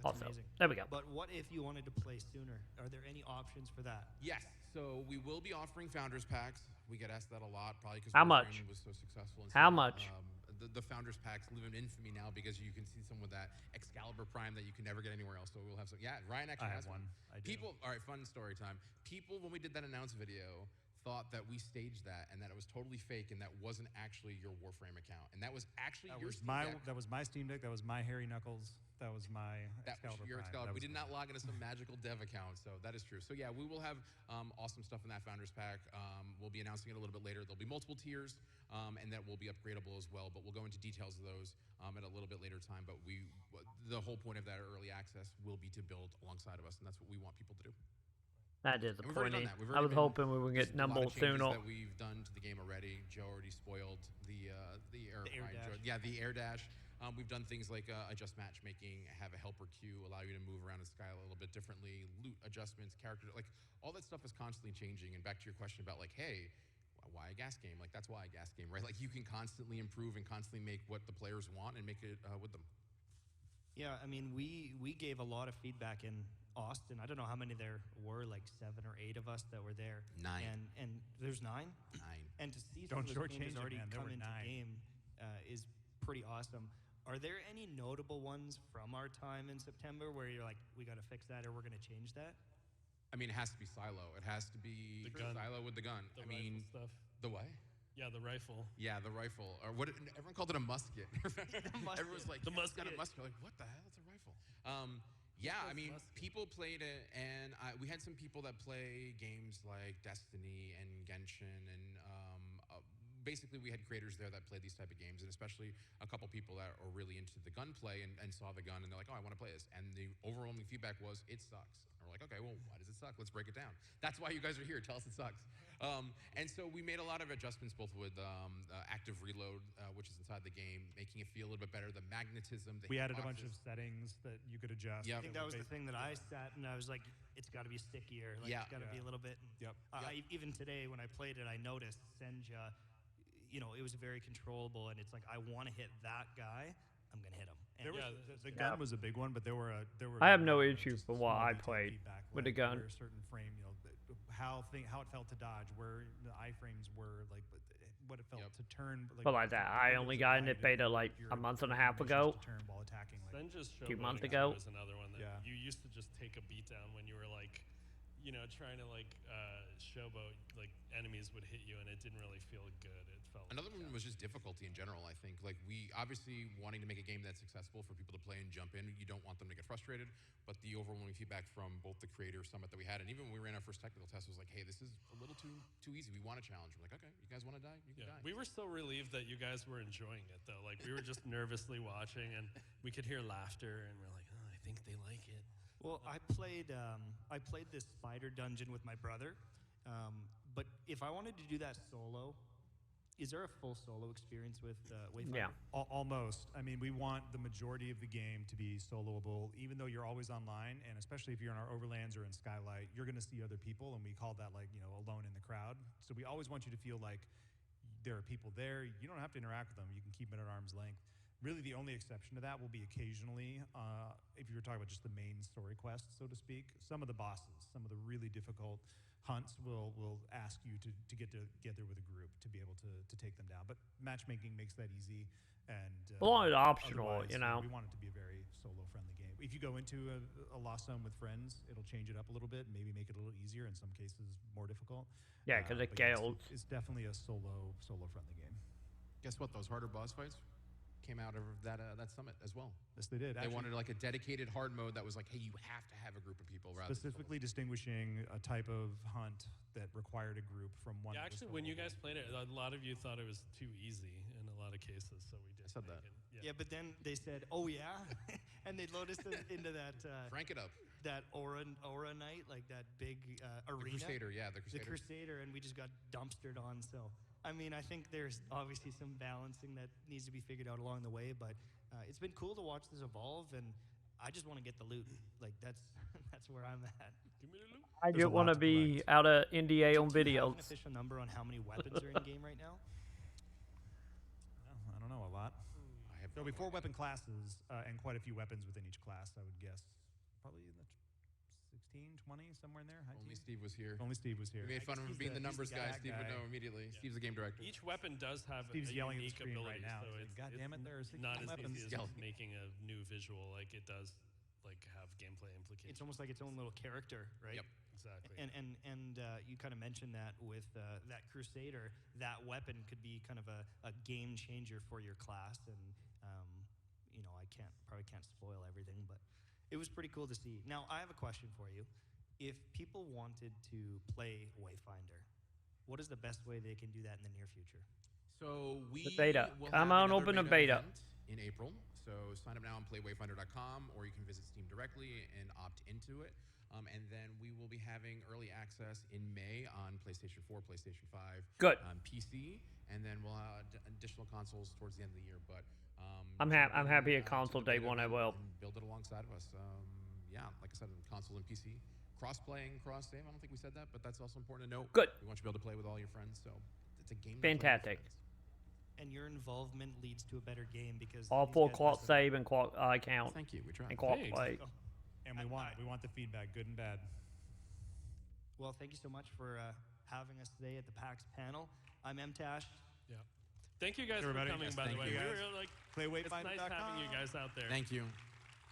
Speaker 1: Also,
Speaker 3: amazing.
Speaker 1: there we go.
Speaker 3: But what if you wanted to play sooner? Are there any options for that?
Speaker 4: Yes. So we will be offering Founders Packs. We get asked that a lot, probably because
Speaker 1: How much?
Speaker 4: was so successful. And
Speaker 1: How
Speaker 4: stuff.
Speaker 1: much?
Speaker 4: The Founders Packs live in infamy now because you can see some with that Excalibur Prime that you can never get anywhere else. So we'll have some. Yeah, Ryan actually
Speaker 5: I
Speaker 4: has
Speaker 5: have one. I do.
Speaker 4: People, all right, fun story time. People, when we did that announce video, thought that we staged that and that it was totally fake and that wasn't actually your Warframe account. And that was actually your Steam Deck.
Speaker 5: That was my Steam Deck. That was my Hairy Knuckles. That was my Excalibur
Speaker 4: your
Speaker 5: Prime.
Speaker 4: Excalibur. We did not log into some magical dev account, so that is true. So yeah, we will have awesome stuff in that Founders Pack. We'll be announcing it a little bit later. There'll be multiple tiers, and that will be upgradable as well. But we'll go into details of those at a little bit later time. But the whole point of that early access will be to build alongside of us, and that's what we want people to do.
Speaker 1: That
Speaker 4: And we've already done
Speaker 1: disappointing.
Speaker 4: that. We've
Speaker 1: I
Speaker 4: already
Speaker 1: was hoping we would
Speaker 4: there's
Speaker 1: get
Speaker 4: a lot
Speaker 1: Nimble
Speaker 4: of changes
Speaker 1: sooner.
Speaker 4: that we've done to the game already. Joe already spoiled the
Speaker 3: air dash.
Speaker 4: the air dash. We've done things like adjust matchmaking, have a helper queue, allow you to move around and scale a little bit differently, loot adjustments, character, like all that stuff is constantly changing. And back to your question about like, hey, why a gas game? Like that's why a gas game, right? Like you can constantly improve and constantly make what the players want and make it with them.
Speaker 3: Yeah, I mean, we gave a lot of feedback in Austin. I don't know how many there were, like 7 or 8 of us that were there.
Speaker 4: 9.
Speaker 3: And there's 9?
Speaker 4: 9.
Speaker 3: And to see
Speaker 5: Don't
Speaker 3: some of those
Speaker 5: shortchange
Speaker 3: changes
Speaker 5: it,
Speaker 3: already
Speaker 5: man. There
Speaker 3: come
Speaker 5: were
Speaker 3: into
Speaker 5: 9.
Speaker 3: game is pretty awesome. Are there any notable ones from our time in September where you're like, we got to fix that or we're going to change that?
Speaker 4: I mean, it has to be Silo. It has to be
Speaker 6: The gun.
Speaker 4: Silo with the gun.
Speaker 6: The
Speaker 4: I mean,
Speaker 6: rifle stuff.
Speaker 4: the what?
Speaker 6: Yeah, the rifle.
Speaker 4: Yeah, the rifle. Or what? Everyone called it a musket. Everyone's like,
Speaker 6: The
Speaker 4: "It's got a
Speaker 6: musket."
Speaker 4: musket. Like, what the hell? It's a rifle. Yeah, I mean,
Speaker 6: musket.
Speaker 4: people played it, and we had some people that play games like Destiny and Genshin, and basically we had creators there that played these type of games, and especially a couple people that are really into the gunplay and saw the gun, and they're like, oh, I want to play this. And the overwhelming feedback was, it sucks. And we're like, okay, well, why does it suck? Let's break it down. That's why you guys are here. Tell us it sucks. And so we made a lot of adjustments, both with active reload, which is inside the game, making it feel a little bit better. The magnetism.
Speaker 5: We added a bunch of settings that you could adjust.
Speaker 4: Yep.
Speaker 3: I think that was the thing that I sat and I was like, it's got to be stickier. Like,
Speaker 4: Yeah.
Speaker 3: It's got to be a little bit.
Speaker 5: Yep.
Speaker 3: Even today when I played it, I noticed Senja, it was very controllable, and it's like, I want to hit that guy, I'm going to hit him. And
Speaker 5: The gun was a big one, but there were.
Speaker 1: I have no issue
Speaker 5: just
Speaker 1: for what
Speaker 5: small
Speaker 1: I
Speaker 5: detail
Speaker 1: played
Speaker 5: feedback,
Speaker 1: with the
Speaker 5: like
Speaker 1: gun.
Speaker 5: where a certain frame, how it felt to dodge, where the iframes were, like what it felt
Speaker 4: Yep.
Speaker 5: to turn.
Speaker 1: But like that, I only got into beta like a month and a half ago.
Speaker 5: To turn while attacking, like,
Speaker 6: Then just
Speaker 1: 2 months
Speaker 6: showboating
Speaker 1: ago.
Speaker 6: was another one that
Speaker 5: Yeah.
Speaker 6: you used to just take a beat down when you were like, trying to like showboat, like enemies would hit you and it didn't really feel good. It felt
Speaker 4: Another one was just difficulty in general, I think. Like, we obviously wanting to make a game that's accessible for people to play and jump in. You don't want them to get frustrated, but the overwhelming feedback from both the creator summit that we had, and even when we ran our first technical test, was like, hey, this is a little too easy. We want a challenge. We're like, okay, you guys want to die? You can die.
Speaker 6: We were so relieved that you guys were enjoying it though. Like we were just nervously watching and we could hear laughter and we're like, oh, I think they like it.
Speaker 3: Well, I played this spider dungeon with my brother, but if I wanted to do that solo, is there a full solo experience with Wayfinder?
Speaker 1: Yeah.
Speaker 5: Almost. I mean, we want the majority of the game to be soloable, even though you're always online, and especially if you're in our overlands or in Skylight, you're going to see other people, and we call that alone in the crowd. So we always want you to feel like there are people there. You don't have to interact with them. You can keep it at arm's length. Really, the only exception to that will be occasionally, if you were talking about just the main story quest, so to speak, some of the bosses, some of the really difficult hunts will ask you to get together with a group to be able to take them down. But matchmaking makes that easy. And
Speaker 1: Well, it's optional,
Speaker 5: otherwise,
Speaker 1: you know.
Speaker 5: We want it to be a very solo-friendly game. If you go into a Lost Zone with friends, it'll change it up a little bit, maybe make it a little easier, in some cases more difficult.
Speaker 1: Yeah, 'cause it
Speaker 5: but yes,
Speaker 1: scales.
Speaker 5: it's definitely a solo-friendly game.
Speaker 4: Guess what? Those harder boss fights came out of that summit as well.
Speaker 5: Yes, they did.
Speaker 4: They
Speaker 5: Actually,
Speaker 4: wanted like a dedicated hard mode that was like, hey, you have to have a group of people rather
Speaker 5: specifically distinguishing a type of hunt that required a group from one.
Speaker 6: Yeah,
Speaker 5: that was
Speaker 6: actually, when you
Speaker 5: soloable.
Speaker 6: guys played it, a lot of you thought it was too easy in a lot of cases, so we did.
Speaker 4: I said
Speaker 6: make
Speaker 4: that.
Speaker 6: it-
Speaker 3: Yeah, but then they said, "Oh yeah," and they loaded us into that
Speaker 4: Frank it up.
Speaker 3: that aura night, like that big
Speaker 4: The
Speaker 3: arena.
Speaker 4: Crusader, yeah, the
Speaker 3: The
Speaker 4: Crusader.
Speaker 3: Crusader, and we just got dumpstered on. So, I mean, I think there's obviously some balancing that needs to be figured out along the way, but it's been cool to watch this evolve, and I just want to get the loot. Like that's where I'm at.
Speaker 6: Give me the loot.
Speaker 1: I
Speaker 5: There's a
Speaker 1: just want to
Speaker 5: lot to
Speaker 1: be
Speaker 5: collect.
Speaker 1: out of NDA on
Speaker 3: Do you have an
Speaker 1: videos.
Speaker 3: official number on how many weapons are in the game right now?
Speaker 5: I don't know, a lot.
Speaker 4: I have
Speaker 5: There'll be 4 weapon classes and quite a few weapons within each class, I would guess. Probably in the 16, 20, somewhere in there. Hi,
Speaker 4: Only
Speaker 5: team.
Speaker 4: Steve was here.
Speaker 5: Only Steve was here.
Speaker 4: We made fun of him
Speaker 3: He's
Speaker 4: being the
Speaker 3: the
Speaker 4: numbers guy.
Speaker 5: that
Speaker 4: Steve would
Speaker 5: guy.
Speaker 4: know immediately. Steve's the game director.
Speaker 6: Each weapon does have
Speaker 5: Steve's
Speaker 6: a
Speaker 5: yelling at the
Speaker 6: unique
Speaker 5: screen
Speaker 6: ability,
Speaker 5: right now.
Speaker 6: so
Speaker 5: He's
Speaker 6: it's,
Speaker 5: like, God damn it, there are 16
Speaker 6: not as
Speaker 5: weapons.
Speaker 6: easy as
Speaker 4: Yell.
Speaker 6: just making a new visual. Like it does, like have gameplay implications.
Speaker 3: It's almost like its own little character, right?
Speaker 4: Yep.
Speaker 6: Exactly.
Speaker 3: And you kind of mentioned that with that Crusader, that weapon could be kind of a game changer for your class. And you know, I probably can't spoil everything, but it was pretty cool to see. Now, I have a question for you. If people wanted to play Wayfinder, what is the best way they can do that in the near future?
Speaker 4: So we
Speaker 1: beta.
Speaker 4: will
Speaker 1: Come
Speaker 4: have
Speaker 1: on,
Speaker 4: another
Speaker 1: open a beta.
Speaker 4: event in April. So sign up now on playwayfinder.com, or you can visit Steam directly and opt into it. And then we will be having early access in May on PlayStation 4, PlayStation 5,
Speaker 1: Good.
Speaker 4: PC, and then we'll have additional consoles towards the end of the year. But
Speaker 1: I'm happy at console day one. I will
Speaker 4: build it alongside of us. Yeah, like I said, console and PC, cross-play and cross-save. I don't think we said that, but that's also important to note.
Speaker 1: Good.
Speaker 4: We want you to be able to play with all your friends. So it's a game.
Speaker 1: Fantastic.
Speaker 3: And your involvement leads to a better game because
Speaker 1: all
Speaker 3: these
Speaker 1: four
Speaker 3: guys
Speaker 1: quad
Speaker 3: listen-
Speaker 1: save and quad count
Speaker 4: Thank you. We tried.
Speaker 1: and quad
Speaker 6: Thanks.
Speaker 1: play.
Speaker 5: And we want it. We want the feedback, good and bad.
Speaker 3: Well, thank you so much for having us today at the PAX panel. I'm MTash.
Speaker 6: Yeah. Thank you guys
Speaker 5: Everybody,
Speaker 6: for coming,
Speaker 5: yes,
Speaker 6: by the
Speaker 4: thank
Speaker 6: way.
Speaker 4: you.
Speaker 6: We were like, it's nice
Speaker 5: Playwayfinder.com.
Speaker 6: having you guys out there.
Speaker 4: Thank you.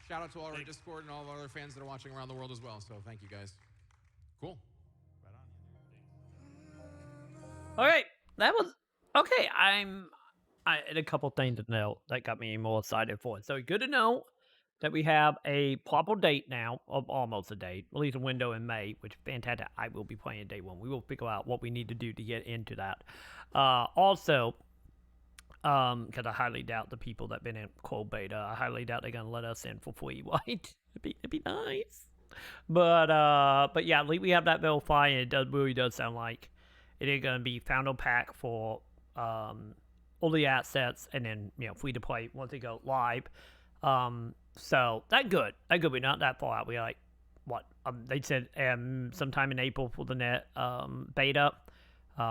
Speaker 4: Shout out to all of our
Speaker 6: Thanks.
Speaker 4: Discord and all of our other fans that are watching around the world as well. So thank you guys. Cool.
Speaker 5: Right on.
Speaker 1: All right, that was okay. I had a couple things to know that got me more excited for it. So good to know that we have a proper date now, of almost a date, at least a window in May, which is fantastic. I will be playing day one. We will figure out what we need to do to get into that. Also, because I highly doubt the people that been in cold beta, I highly doubt they're gonna let us in for free. Right? It'd be nice. But yeah, at least we have that verified, and it really does sound like it is gonna be Founder Pack for all the assets, and then free to play once they go live. So that good. We're not that far out. We're like what they said sometime in April for the net beta.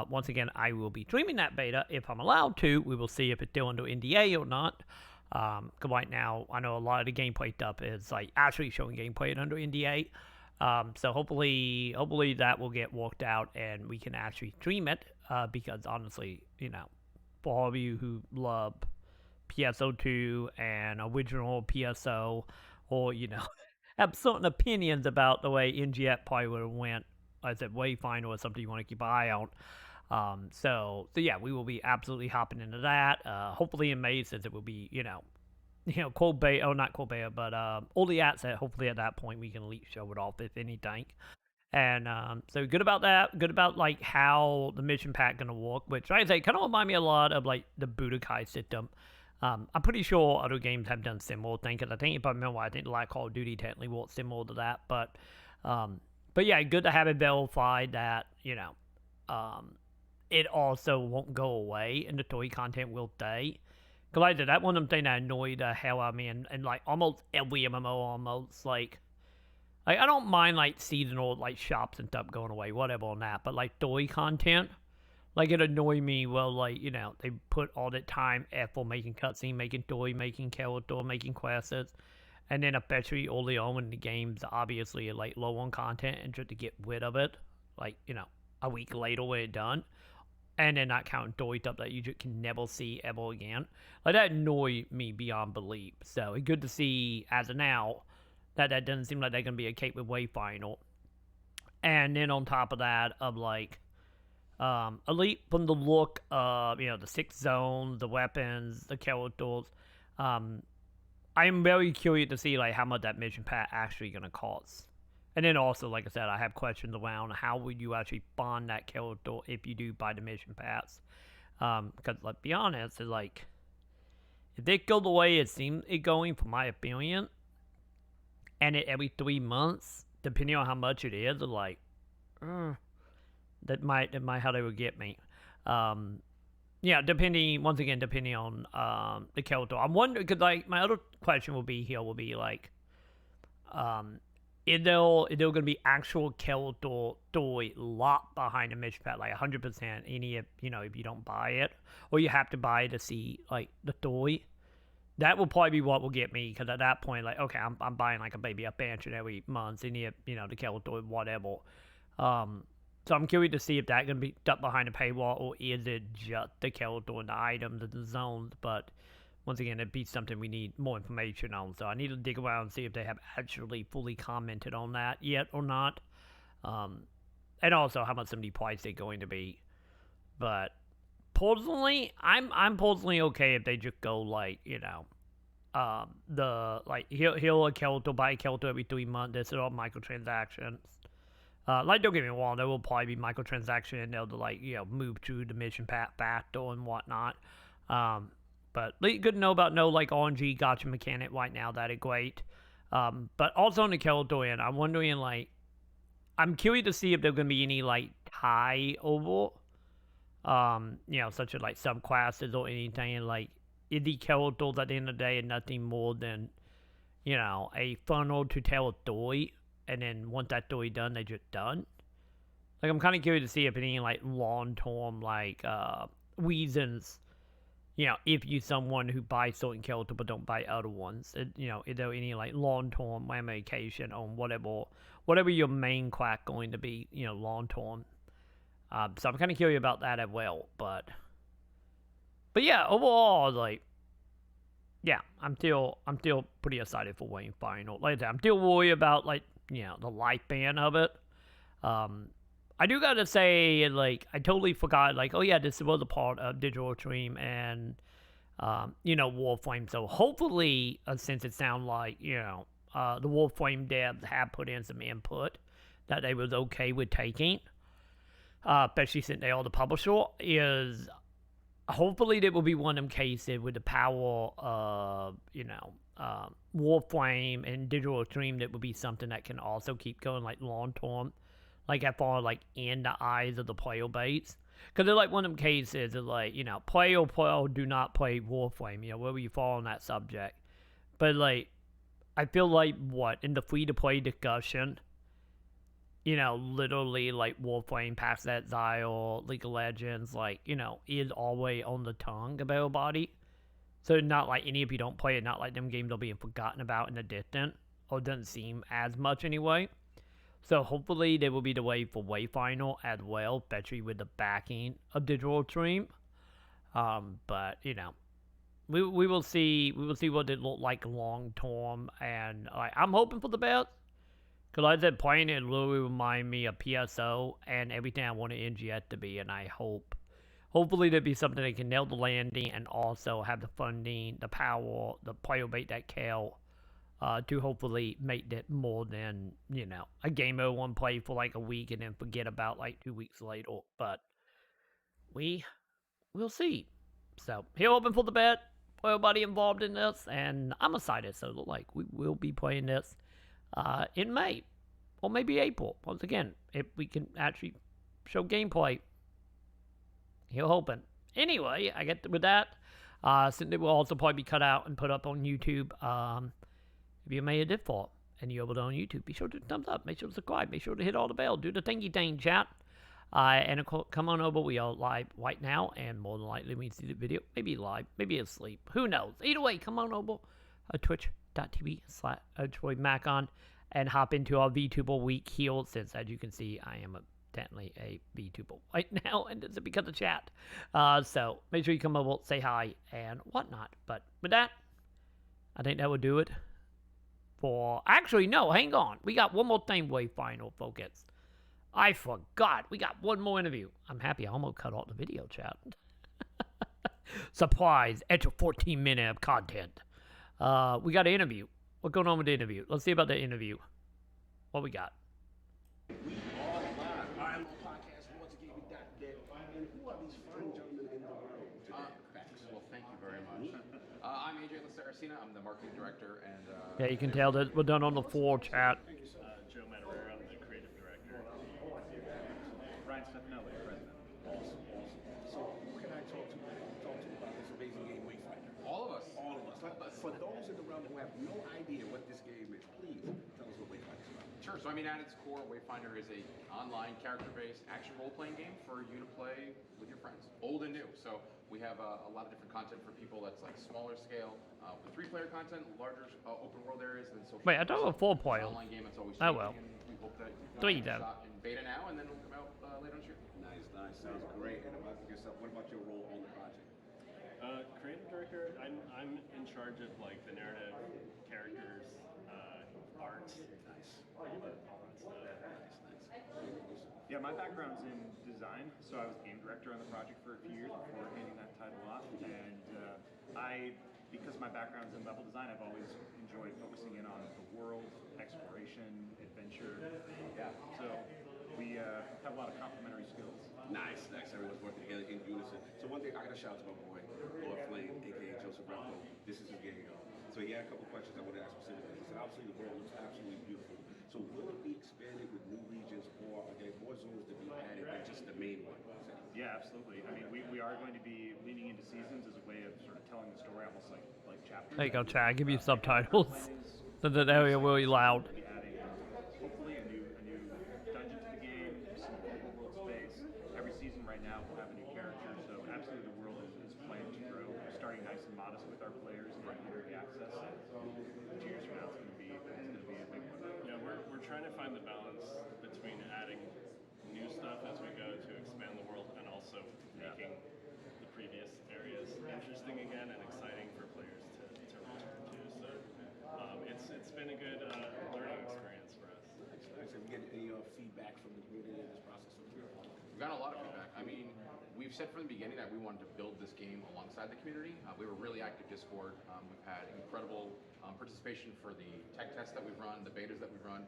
Speaker 1: Once again, I will be streaming that beta if I'm allowed to. We will see if it's still under NDA or not. Because right now, I know a lot of the gameplay stuff is like actually showing gameplay under NDA. So hopefully that will get worked out and we can actually stream it. Because honestly, for all of you who love PSO2 and original PSO, or have certain opinions about the way NGF probably would have went, as a Wayfinder or something you want to keep an eye on. So yeah, we will be absolutely hopping into that. Hopefully in May, since it will be cold beta, or not cold beta, but all the asset. Hopefully at that point we can at least show it off if anything. And so good about that. Good about like how the mission pack gonna work, which like I say kind of remind me a lot of like the Budokai system. I'm pretty sure other games have done similar things. Cause I think if I remember, I think like Call of Duty technically works similar to that. But yeah, good to have it verified that it also won't go away and the story content will stay. Cause like I said, that one of them things that annoyed the hell out of me, and like almost every MMO almost like I don't mind like seasonal like shops and stuff going away, whatever on that, but like story content, like it annoyed me. Well, like they put all that time, effort making cutscene, making story, making character, making quests, and then especially early on when the game's obviously like low on content, and just to get rid of it, like a week later when it's done, and then not counting story stuff that you just can never see ever again, like that annoyed me beyond belief. So it's good to see as of now that doesn't seem like they're gonna be a cake with Wayfinder. And then on top of that, of like Elite from the look of the 6 zones, the weapons, the characters, I'm very curious to see like how much that mission pack actually gonna cost. And then also, like I said, I have questions around how would you actually bond that character if you do buy the mission pass. Because let's be honest, it's like if they go the way it seems it going, from my opinion, and it every 3 months, depending on how much it is, like that might how they would get me. Yeah, depending on the character. I'm wondering, because like my other question will be like, is there going to be actual character story locked behind the mission pack, like 100%? Any if you don't buy it, or you have to buy it to see like the story. That will probably be what will get me, because at that point, like, okay, I'm buying like a baby expansion every month, and the character, whatever. So I'm curious to see if that's gonna be stuck behind a paywall, or is it just the character and the items and the zones. But once again, it'd be something we need more information on. So I need to dig around and see if they have actually fully commented on that yet or not. And also how much somebody price they're going to be. But personally, I'm personally okay if they just go like, you know, the like heal a character, buy a character every 3 months. This is all microtransactions. Like, don't get me wrong, there will probably be microtransactions in there to, like, you know, move through the mission path faster and whatnot. But good to know about no, like, RNG gotcha mechanic right now. That is great. But also on the character end, I'm wondering, like, I'm curious to see if there's going to be any, like, tie over, you know, such as, like, subclasses or anything. Like, indie characters at the end of the day are nothing more than, you know, a funnel to tell a story. And then once that story done, they just done. Like, I'm kind of curious to see if any, like, long-term, like, reasons, you know, if you someone who buys certain character but don't buy other ones. You know, is there any, like, long-term ramification on whatever your main quack going to be, you know, long-term. So I'm kind of curious about that as well. But yeah, overall, like, yeah, I'm still pretty excited for Wayfinder. Like I said, I'm still worried about, like, you know, the lifespan of it. I do gotta say, like, I totally forgot, like, oh yeah, this was a part of Digital Dream and, you know, Warframe. So hopefully, since it sounds like, you know, the Warframe devs have put in some input that they was okay with taking, especially since they are the publisher, is hopefully there will be one of them cases with the power of, you know, Warframe and Digital Dream that would be something that can also keep going, like, long term, like as far like in the eyes of the player base. Because they're like one of them cases of, like, you know, play or do not play Warframe, you know, wherever you fall on that subject. But, like, I feel like, what, in the free-to-play discussion, you know, literally, like, Warframe, PAX Exile, League of Legends, like, you know, is always on the tongue of everybody. So not like any of you don't play it, not like them games are being forgotten about in the distant, or doesn't seem as much anyway. So hopefully there will be the way for Wayfinder as well, especially with the backing of Digital Dream. But, you know, we will see what it look like long term, and, like, I'm hoping for the best. Because like I said, playing it literally remind me of PSO and everything I want to NGS to be, and I hopefully there'll be something that can nail the landing and also have the funding, the power, the player base that care, to hopefully make that more than, you know, a game over one play for like a week and then forget about like 2 weeks later. But we'll see. So here open for the bet for everybody involved in this, and I'm excited. So like we will be playing this in May or maybe April. Once again, if we can actually show gameplay, here hoping. Anyway, I get with that. Since it will also probably be cut out and put up on YouTube. If you made a default and you're able to on YouTube, be sure to thumbs up, make sure to subscribe, make sure to hit all the bell, do the thingy thing, chat. And of course, come on over. We are live right now, and more than likely when you see the video, maybe live, maybe asleep. Who knows? Either way, come on over twitch.tv/Maconn and hop into our VTuber week here, since as you can see, I am technically a VTuber right now, and it's because of chat. So make sure you come over, say hi, and whatnot. But with that, I think that would do it. Actually, no, hang on. We got one more thing, Wayfinder, focus. I forgot. We got one more interview. I'm happy I almost cut off the video, chat. Surprise, extra 14 minutes of content. We got an interview. What's going on with the interview? Let's see about the interview. What we got?
Speaker 9: We are live. Our little podcast once again. We got that. And who are these fine gentlemen in the world today?
Speaker 4: Well, thank you very much. I'm AJ Laceracina. I'm the marketing director, and
Speaker 1: Yeah, you can tell that we're done on the floor, chat.
Speaker 10: Joe Matarera, I'm the creative director. Ryan Stefanelli, president.
Speaker 9: Awesome. So who can I talk to about this amazing game, Wayfinder?
Speaker 4: all of us.
Speaker 9: All of us. For those in the realm who have no idea what this game is, please tell us what Wayfinder is about.
Speaker 4: Sure. So I mean, at its core, Wayfinder is a online character-based action role-playing game for you to play with your friends, old and new. So we have a lot of different content for people that's like smaller scale, with 3-player content, larger open world areas, and social.
Speaker 1: Wait, I thought it was 4-player.
Speaker 4: Online game, it's always
Speaker 1: Oh,
Speaker 4: changing,
Speaker 1: well.
Speaker 4: and we hope that
Speaker 1: 3 then.
Speaker 4: in beta now, and then it'll come out later this year.
Speaker 9: Nice. Sounds great. And about yourself, what about your role on the project?
Speaker 10: Creative director, I'm in charge of like the narrative, characters, art, all that stuff.
Speaker 9: Nice.
Speaker 10: Yeah, my background's in design, so I was game director on the project for a few years before handing that title off. And because my background's in level design, I've always enjoyed focusing in on the world, exploration, adventure. Yeah, so we have a lot of complementary skills.
Speaker 9: Nice. Everyone's working together in unison. So one thing, I got to shout out to my boy, Lord Flame, aka Joseph Rappo. This is his game. So he had a couple questions I want to ask specifically. He said, obviously the world looks absolutely beautiful. So will it be expanded with new regions, or are there more zones to be added than just the main one?
Speaker 10: Yeah, absolutely. I mean, we are going to be leaning into seasons as a way of sort of telling the story, almost like chapters.
Speaker 1: There you go, Chad. Give you subtitles. So that area really loud.
Speaker 10: We'll be adding hopefully a new dungeon to the game, some overworld space. Every season right now we'll have a new character, so absolutely the world is planned to grow. We're starting nice and modest with our players and early access. 2 years from now it's going to be a big one.
Speaker 6: Yeah, we're trying to find the balance between adding new stuff as we go to expand the world and also making the previous areas interesting again and exciting for players to return to. So it's been a good learning experience for us.
Speaker 9: Like I said, we get any feedback from the community in this process?
Speaker 4: We've gotten a lot of feedback. I mean, we've said from the beginning that we wanted to build this game alongside the community. We were really active Discord. We've had incredible participation for the tech tests that we've run, the betas that we've run.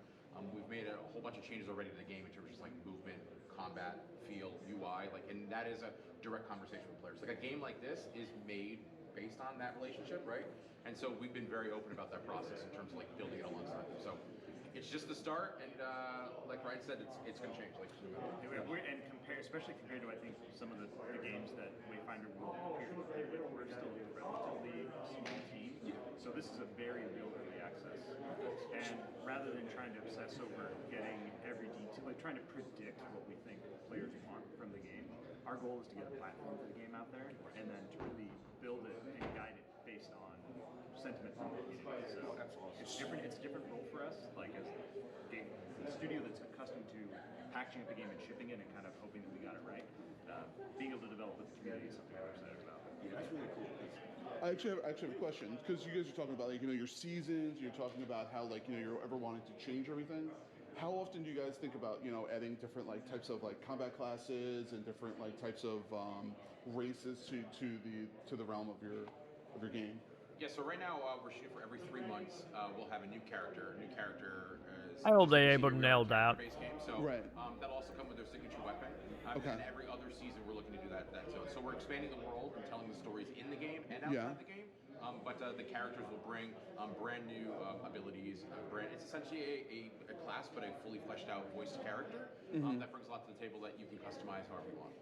Speaker 4: We've made a whole bunch of changes already to the game in terms of just like movement, combat, feel, UI, and that is a direct conversation with players. Like a game like this is made based on that relationship, right? And so we've been very open about that process in terms of like building it alongside them. So it's just the start, and like Ryan said, it's going to change.
Speaker 10: Especially compared to I think some of the games that Wayfinder will appear to play with, we're still a relatively small team. So this is a very real early access, and rather than trying to obsess over getting every detail, like trying to predict what we think players want from the game, our goal is to get a platform for the game out there, and then to really build it and guide it based on sentiment from the community. So it's different. It's a different role for us, like as a studio that's accustomed to packaging up a game and shipping it and kind of hoping that we got it right. Being able to develop with the community is something I'm excited about.
Speaker 9: Yeah, that's really cool.
Speaker 11: I actually have a question, because you guys are talking about your seasons. You're talking about how you're ever wanting to change everything. How often do you guys think about adding different types of combat classes and different types of races to the realm of your game?
Speaker 4: Yeah, so right now we're shooting for every 3 months. We'll have a new character.
Speaker 1: I hope they're able to nail that.
Speaker 4: Game. So
Speaker 11: right.
Speaker 4: That'll also come with their signature weapon.
Speaker 11: Okay.
Speaker 4: And every other season we're looking to do that too. So we're expanding the world and telling the stories in the game and outside the game. But the characters will bring brand new abilities. It's essentially a class, but a fully fleshed out voiced character that brings a lot to the table that you can customize however you want.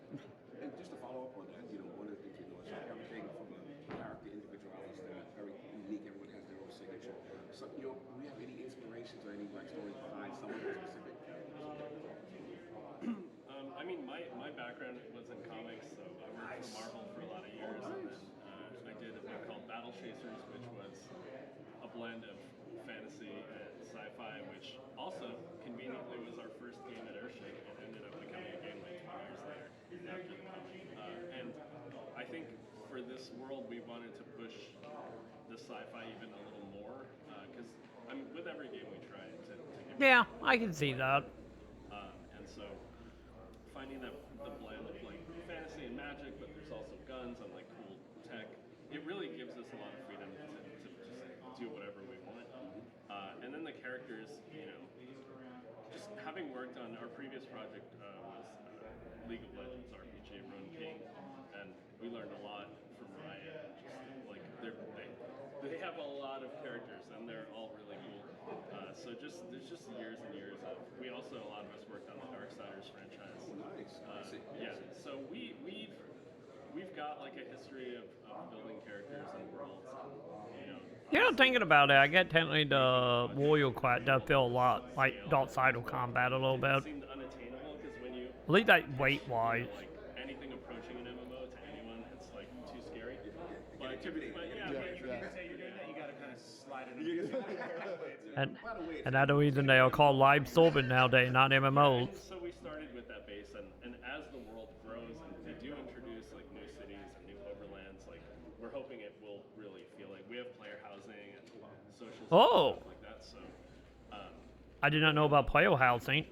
Speaker 9: And just to follow up on that, one of the things is everything from a character individuality stand, very unique. Everyone has their own signature. So do we have any inspirations or any stories behind some of the specific characters?
Speaker 6: I mean, my background was in comics, so I worked for Marvel for a lot of years, and then I did a book called Battle Chasers, which was a blend of fantasy and sci-fi, which also conveniently was our first game at Earthshake, and ended up becoming a game like 20 years later after the comic. And I think for this world, we wanted to push the sci-fi even a little more, because with every game we try to give.
Speaker 1: Yeah, I can see that.
Speaker 6: And so finding the blend of fantasy and magic, but there's also guns and cool tech. It really gives us a lot of freedom to just do whatever we want. And then the characters, just having worked on our previous project was League of Legends RPG Run King, and we learned a lot from Riot. Just they have a lot of characters and they're all really cool. So there's just years and years of. We also a lot of us worked on the Darksiders franchise.
Speaker 9: Nice.
Speaker 6: Yeah. So we've got a history of building characters and worlds.
Speaker 1: I'm thinking about it. I get technically the Royal Quest does feel a lot like Darksiders combat a little bit.
Speaker 6: It seemed unattainable because when you
Speaker 1: at least weight-wise.
Speaker 6: Anything approaching an MMO to anyone, it's too scary. But
Speaker 10: Intimidating. You're doing that, you gotta kind of slide it.
Speaker 1: And that's the reason they are called live serving nowadays, not MMOs.
Speaker 6: So we started with that base, and as the world grows and they do introduce new cities and new overlands, we're hoping it will really feel like we have player housing and social stuff like that. So
Speaker 1: I did not know about player housing.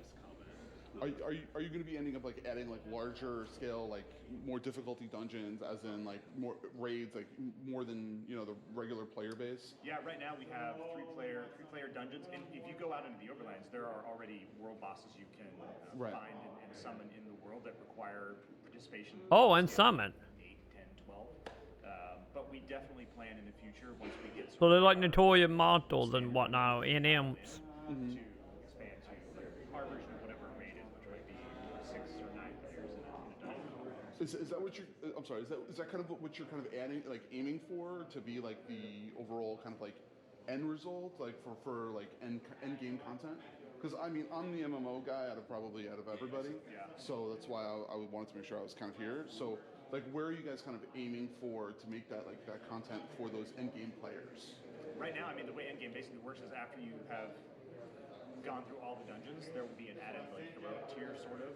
Speaker 11: Are you going to be ending up like adding like larger scale, like more difficulty dungeons, as in like more raids, like more than the regular player base?
Speaker 10: Yeah, right now we have three player dungeons, and if you go out into the Overlands, there are already world bosses you can
Speaker 11: Right.
Speaker 10: find and summon in the world that require participation.
Speaker 1: Oh, and
Speaker 10: scale
Speaker 1: summon.
Speaker 10: 8, 10, 12. But we definitely plan in the future once we get
Speaker 1: So
Speaker 10: sort
Speaker 1: they're
Speaker 10: of
Speaker 1: like notorious models and whatnot, NMs.
Speaker 10: to expand to our version of whatever a raid is, which might be 6 or 9 players in a dungeon.
Speaker 11: Is that what you're? I'm sorry. Is that kind of what you're kind of aiming for to be like the overall kind of like end result, like for like end game content? Because I mean, I'm the MMO guy out of everybody.
Speaker 10: Yeah.
Speaker 11: So that's why I wanted to make sure I was kind of here. So like, where are you guys kind of aiming for to make that like that content for those end game players?
Speaker 10: Right now, I mean, the way endgame basically works is after you have gone through all the dungeons, there will be an added like heroic tier sort of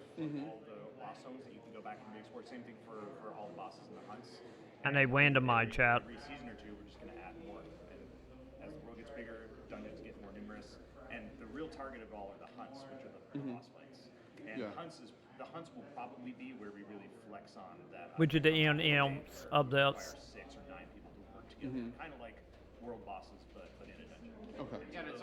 Speaker 10: all the boss zones that you can go back and re-explore. Same thing for all the bosses and the hunts.
Speaker 1: And they randomize chat.
Speaker 10: Every season or two, we're just going to add more. And as the world gets bigger, dungeons get more numerous. And the real target of all are the hunts, which are the boss fights. And
Speaker 11: Yeah.
Speaker 10: the hunts will probably be where we really flex on that.
Speaker 1: Which are the NMs of
Speaker 10: Require
Speaker 1: this.
Speaker 10: 6 or 9 people to work together, kind of like world bosses, but in a dungeon.
Speaker 11: Okay.
Speaker 4: Yeah, and it's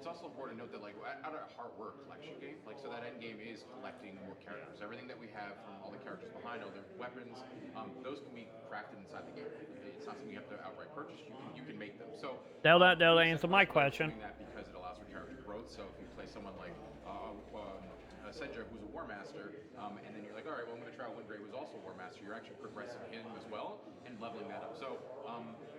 Speaker 4: also important to note that like out of heart we're a collection game, like so that end game is collecting more characters. Everything that we have from all the characters behind, all their weapons, those can be crafted inside the game. It's not something you have to outright purchase. You can make them. So
Speaker 1: They'll answer my question.
Speaker 4: doing that because it allows for character growth. So if you play someone like Senja, who's a War Master, and then you're like, all right, well, I'm going to try out Wingrave, who's also a War Master. You're actually progressing him as well and leveling that up. So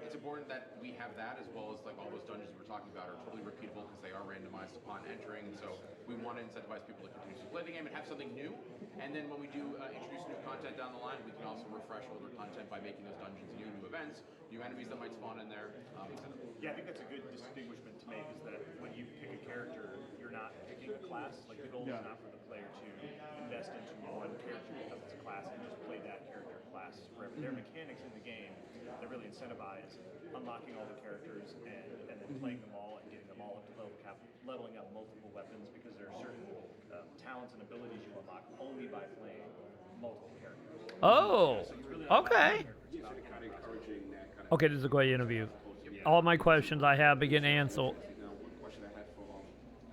Speaker 4: it's important that we have that as well as like all those dungeons we were talking about are totally repeatable because they are randomized upon entering. So we want to incentivize people to continue to play the game and have something new. And then when we do introduce new content down the line, we can also refresh older content by making those dungeons new events, new enemies that might spawn in there, etc.
Speaker 10: Yeah, I think that's a good distinguishment to make is that when you pick a character, you're not picking a class. Like the goal is not for the player to invest into one character because it's a class and just play that character class forever. There are mechanics in the game that really incentivize unlocking all the characters and then playing them all and getting them all up to level cap, leveling up multiple weapons because there are certain talents and abilities you unlock only by playing multiple characters.
Speaker 1: Oh,
Speaker 10: So it's really
Speaker 1: okay.
Speaker 9: Encouraging that kind of
Speaker 1: Okay, this is a great interview. All my questions I have begin to answer.
Speaker 9: Now, one question I had for,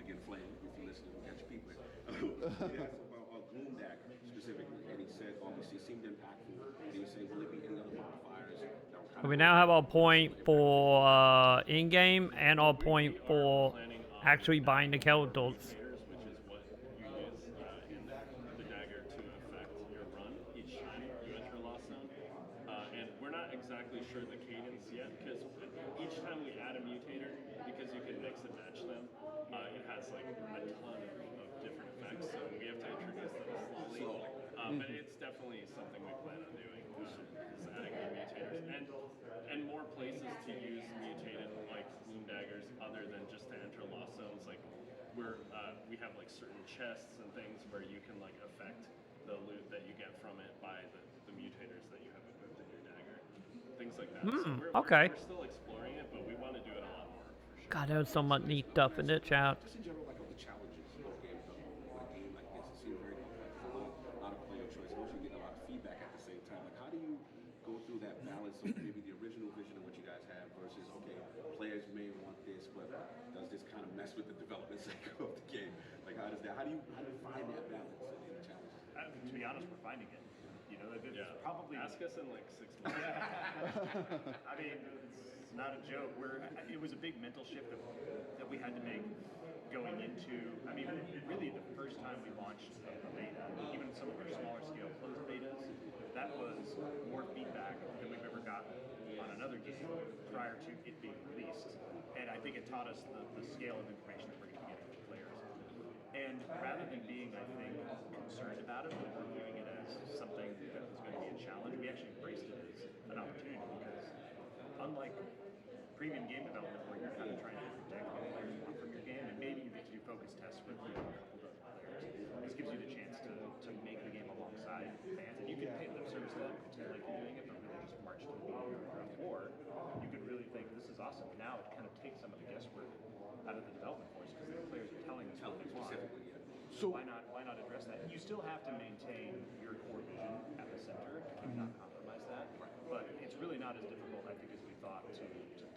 Speaker 9: again, Flame, if you listen, we'll catch your people. He asked about Gloom Dagger specifically, and he said, obviously, it seemed impactful. And he was saying, will there be any other modifiers that will kind of...
Speaker 1: We now have our point for in-game and our point for actually buying the characters.
Speaker 6: Which is what you use in the dagger to affect your run each time you enter a lost zone. And we're not exactly sure the cadence yet because each time we add a mutator, because you can mix and match them, it has like a ton of different effects. So we have to introduce them slowly. But it's definitely something we plan on doing. Is adding new mutators and more places to use mutated like Gloom Daggers other than just to enter lost zones. Like we have like certain chests and things where you can like affect the loot that you get from it by the mutators that you have equipped in your dagger. Things like that. So
Speaker 1: Okay.
Speaker 6: We're still exploring it, but we want to do it a lot more for sure.
Speaker 1: God, there's so much neat stuff in it, chat.
Speaker 9: Just in general, like of the challenges of game development, a game like this, it seems very complex, a lot of player choice, and also you get a lot of feedback at the same time. Like, how do you go through that balance of maybe the original vision of what you guys have versus, okay, players may want this, but does this kind of mess with the development cycle of the game? Like, how do you find that balance in the challenges?
Speaker 10: To be honest, we're finding it. You know, it's probably...
Speaker 6: Ask us in like 6 months.
Speaker 10: I mean, it's not a joke. It was a big mental shift that we had to make going into, I mean, really the first time we launched a beta, even some of our smaller scale closed betas, that was more feedback than we've ever gotten on another game prior to it being released. And I think it taught us the scale of information that we're going to be getting from players. And rather than being, I think, concerned about it, we were viewing it as something that was going to be a challenge. We actually embraced it as an opportunity because unlike premium game development where you're kind of trying to protect what players want from your game, and maybe you get to do focus tests with a couple dozen players, this gives you the chance to make the game alongside fans. And you can pay lip service to that and pretend like you're doing it, but really just march to the beat of your drum. Or you could really think, this is awesome. Now it kind of takes some of the guesswork out of the development force because the players are telling us what they want.
Speaker 11: So
Speaker 10: Why not still have to maintain your core vision at the center and not compromise that. But it's really not as difficult, I think, as we thought to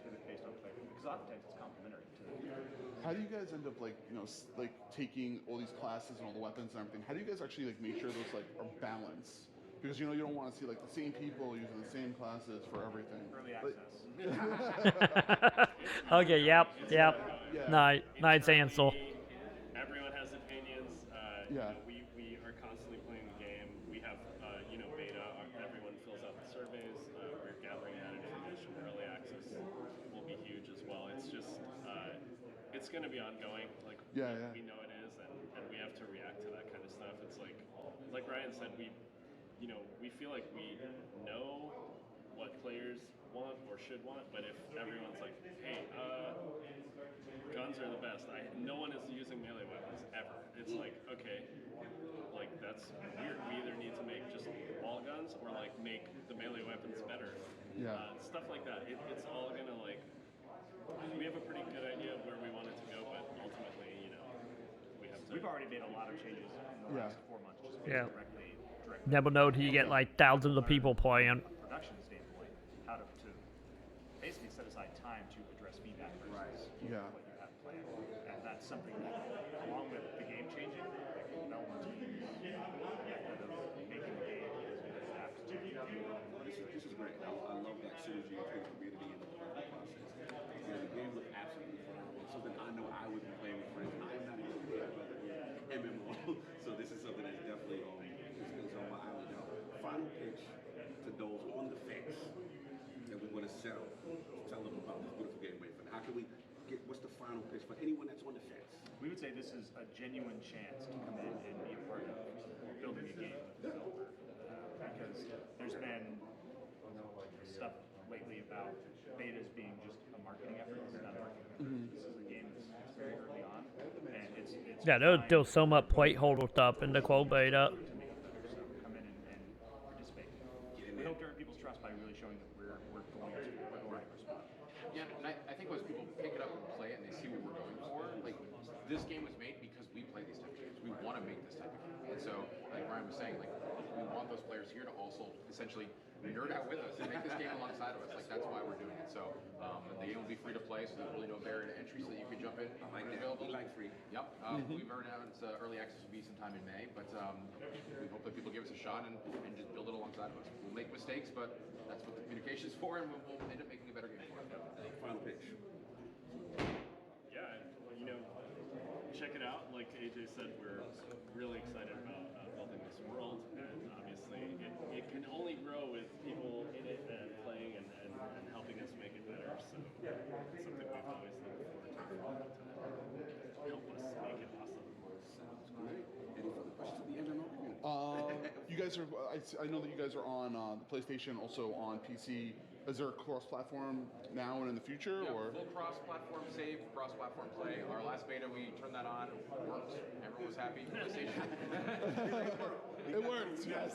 Speaker 10: pivot based on player, because oftentimes it's complementary to the
Speaker 11: How do you guys end up like like taking all these classes and all the weapons and everything? How do you guys actually like make sure those like are balanced? Because you don't want to see like the same people using the same classes for everything.
Speaker 10: early
Speaker 11: Like-
Speaker 10: access.
Speaker 1: Okay, yep.
Speaker 11: Yeah.
Speaker 1: Nice answer.
Speaker 6: Everyone has opinions.
Speaker 11: Yeah.
Speaker 6: We are constantly playing the game. We have, beta. Everyone fills out the surveys. We're gathering that information. Early access will be huge as well. It's just, it's going to be ongoing. Like we know it is, and we have to react to that kind of stuff. It's like Ryan said, we feel like we know what players want or should want, but if everyone's like, hey, guns are the best. No one is using melee weapons ever. It's like, okay, like that's weird. We either need to make just all guns or like make the melee weapons better. Stuff like that. It's all gonna like. We have a pretty good idea of where we want it to go, but ultimately, we have to.
Speaker 10: We've already made a lot of changes in the last 4 months. Just directly.
Speaker 1: Never know till you get like thousands of people playing.
Speaker 10: Production standpoint, how to basically set aside time to address feedback versus what you have planned, and that's something that, along with the game changing, like the development team, method of making the game is going to adapt to.
Speaker 9: This is great. I love that synergy between the community and the development process. The game looks absolutely phenomenal. Something I know I would be playing with friends. I am not even a player of MMO, so this is something that's definitely is on my island now. Final pitch to those on the fence that we want to settle. Tell them about this beautiful game, Wayfinder. How can we get? What's the final pitch for anyone that's on the fence?
Speaker 10: We would say this is a genuine chance to come in and be a part of building a game with the developer, because there's been stuff lately about betas being just a marketing effort. This is not a marketing effort. This is a game that's very early on, and it's
Speaker 1: Yeah, there's still so much placeholder stuff in the quote beta.
Speaker 10: to make it better. So come in and participate. We hope to earn people's trust by really showing that we're going to respond.
Speaker 12: Yeah, and I think once people pick it up and play it and they see what we're going for, like this game was made because we play these type of games. We want to make this type of game, and so like Ryan was saying, like we want those players here to also essentially nerd out with us and make this game alongside of us. Like that's why we're doing it. So the game will be free to play, so there's really no barrier to entry, so that you can jump in.
Speaker 9: I like that.
Speaker 12: Available.
Speaker 9: We like free.
Speaker 12: Yep. We've already announced early access will be sometime in May, but we hope that people give us a shot and just build it alongside of us. We'll make mistakes, but that's what the communication's for, and we'll end up making a better game for it.
Speaker 9: Final pitch.
Speaker 6: Yeah, check it out. Like AJ said, we're really excited about building this world, and obviously it can only grow with people in it and playing and helping us make it better. So it's something we've always looked forward to help us make it awesome.
Speaker 9: Sounds great. Any further questions for the MMO community?
Speaker 11: You guys are. I know that you guys are on the PlayStation, also on PC. Is there a cross-platform now and in the future,
Speaker 12: Yeah,
Speaker 11: or?
Speaker 12: full cross-platform save, cross-platform play. Our last beta, we turned that on, worked. Everyone was happy. PlayStation.
Speaker 11: It works. Yes.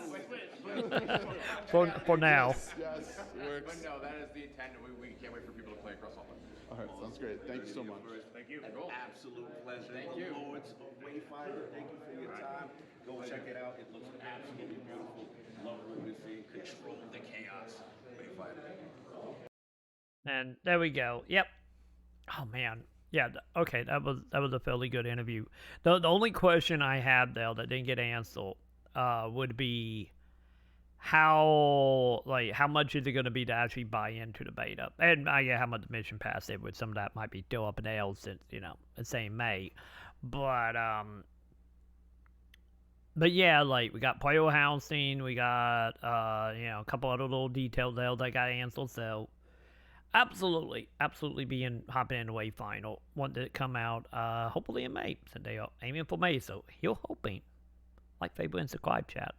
Speaker 1: For now.
Speaker 11: Yes, it works.
Speaker 12: But no, that is the intent. We can't wait for people to play across all platforms.
Speaker 11: All right, sounds great. Thank you so much.
Speaker 12: Thank you.
Speaker 9: Absolute pleasure.
Speaker 12: Thank you.
Speaker 9: Lords of Wayfinder, thank you for your time. Go check it out. It looks absolutely beautiful. Love what we're seeing. Control the chaos. Wayfinder.
Speaker 1: And there we go. Yep. Oh man. Yeah. Okay. That was a fairly good interview. The only question I had there that didn't get answered would be how much is it going to be to actually buy into the beta, and I get how much the mission pass is, with some of that might be still up in the air since it's saying May, but yeah, like we got player housing, we got a couple other little details there that got answered, so. Absolutely be hopping into Wayfinder. Want it to come out hopefully in May. So they are aiming for May, so you're hoping. Like, favorite, and subscribe, chat.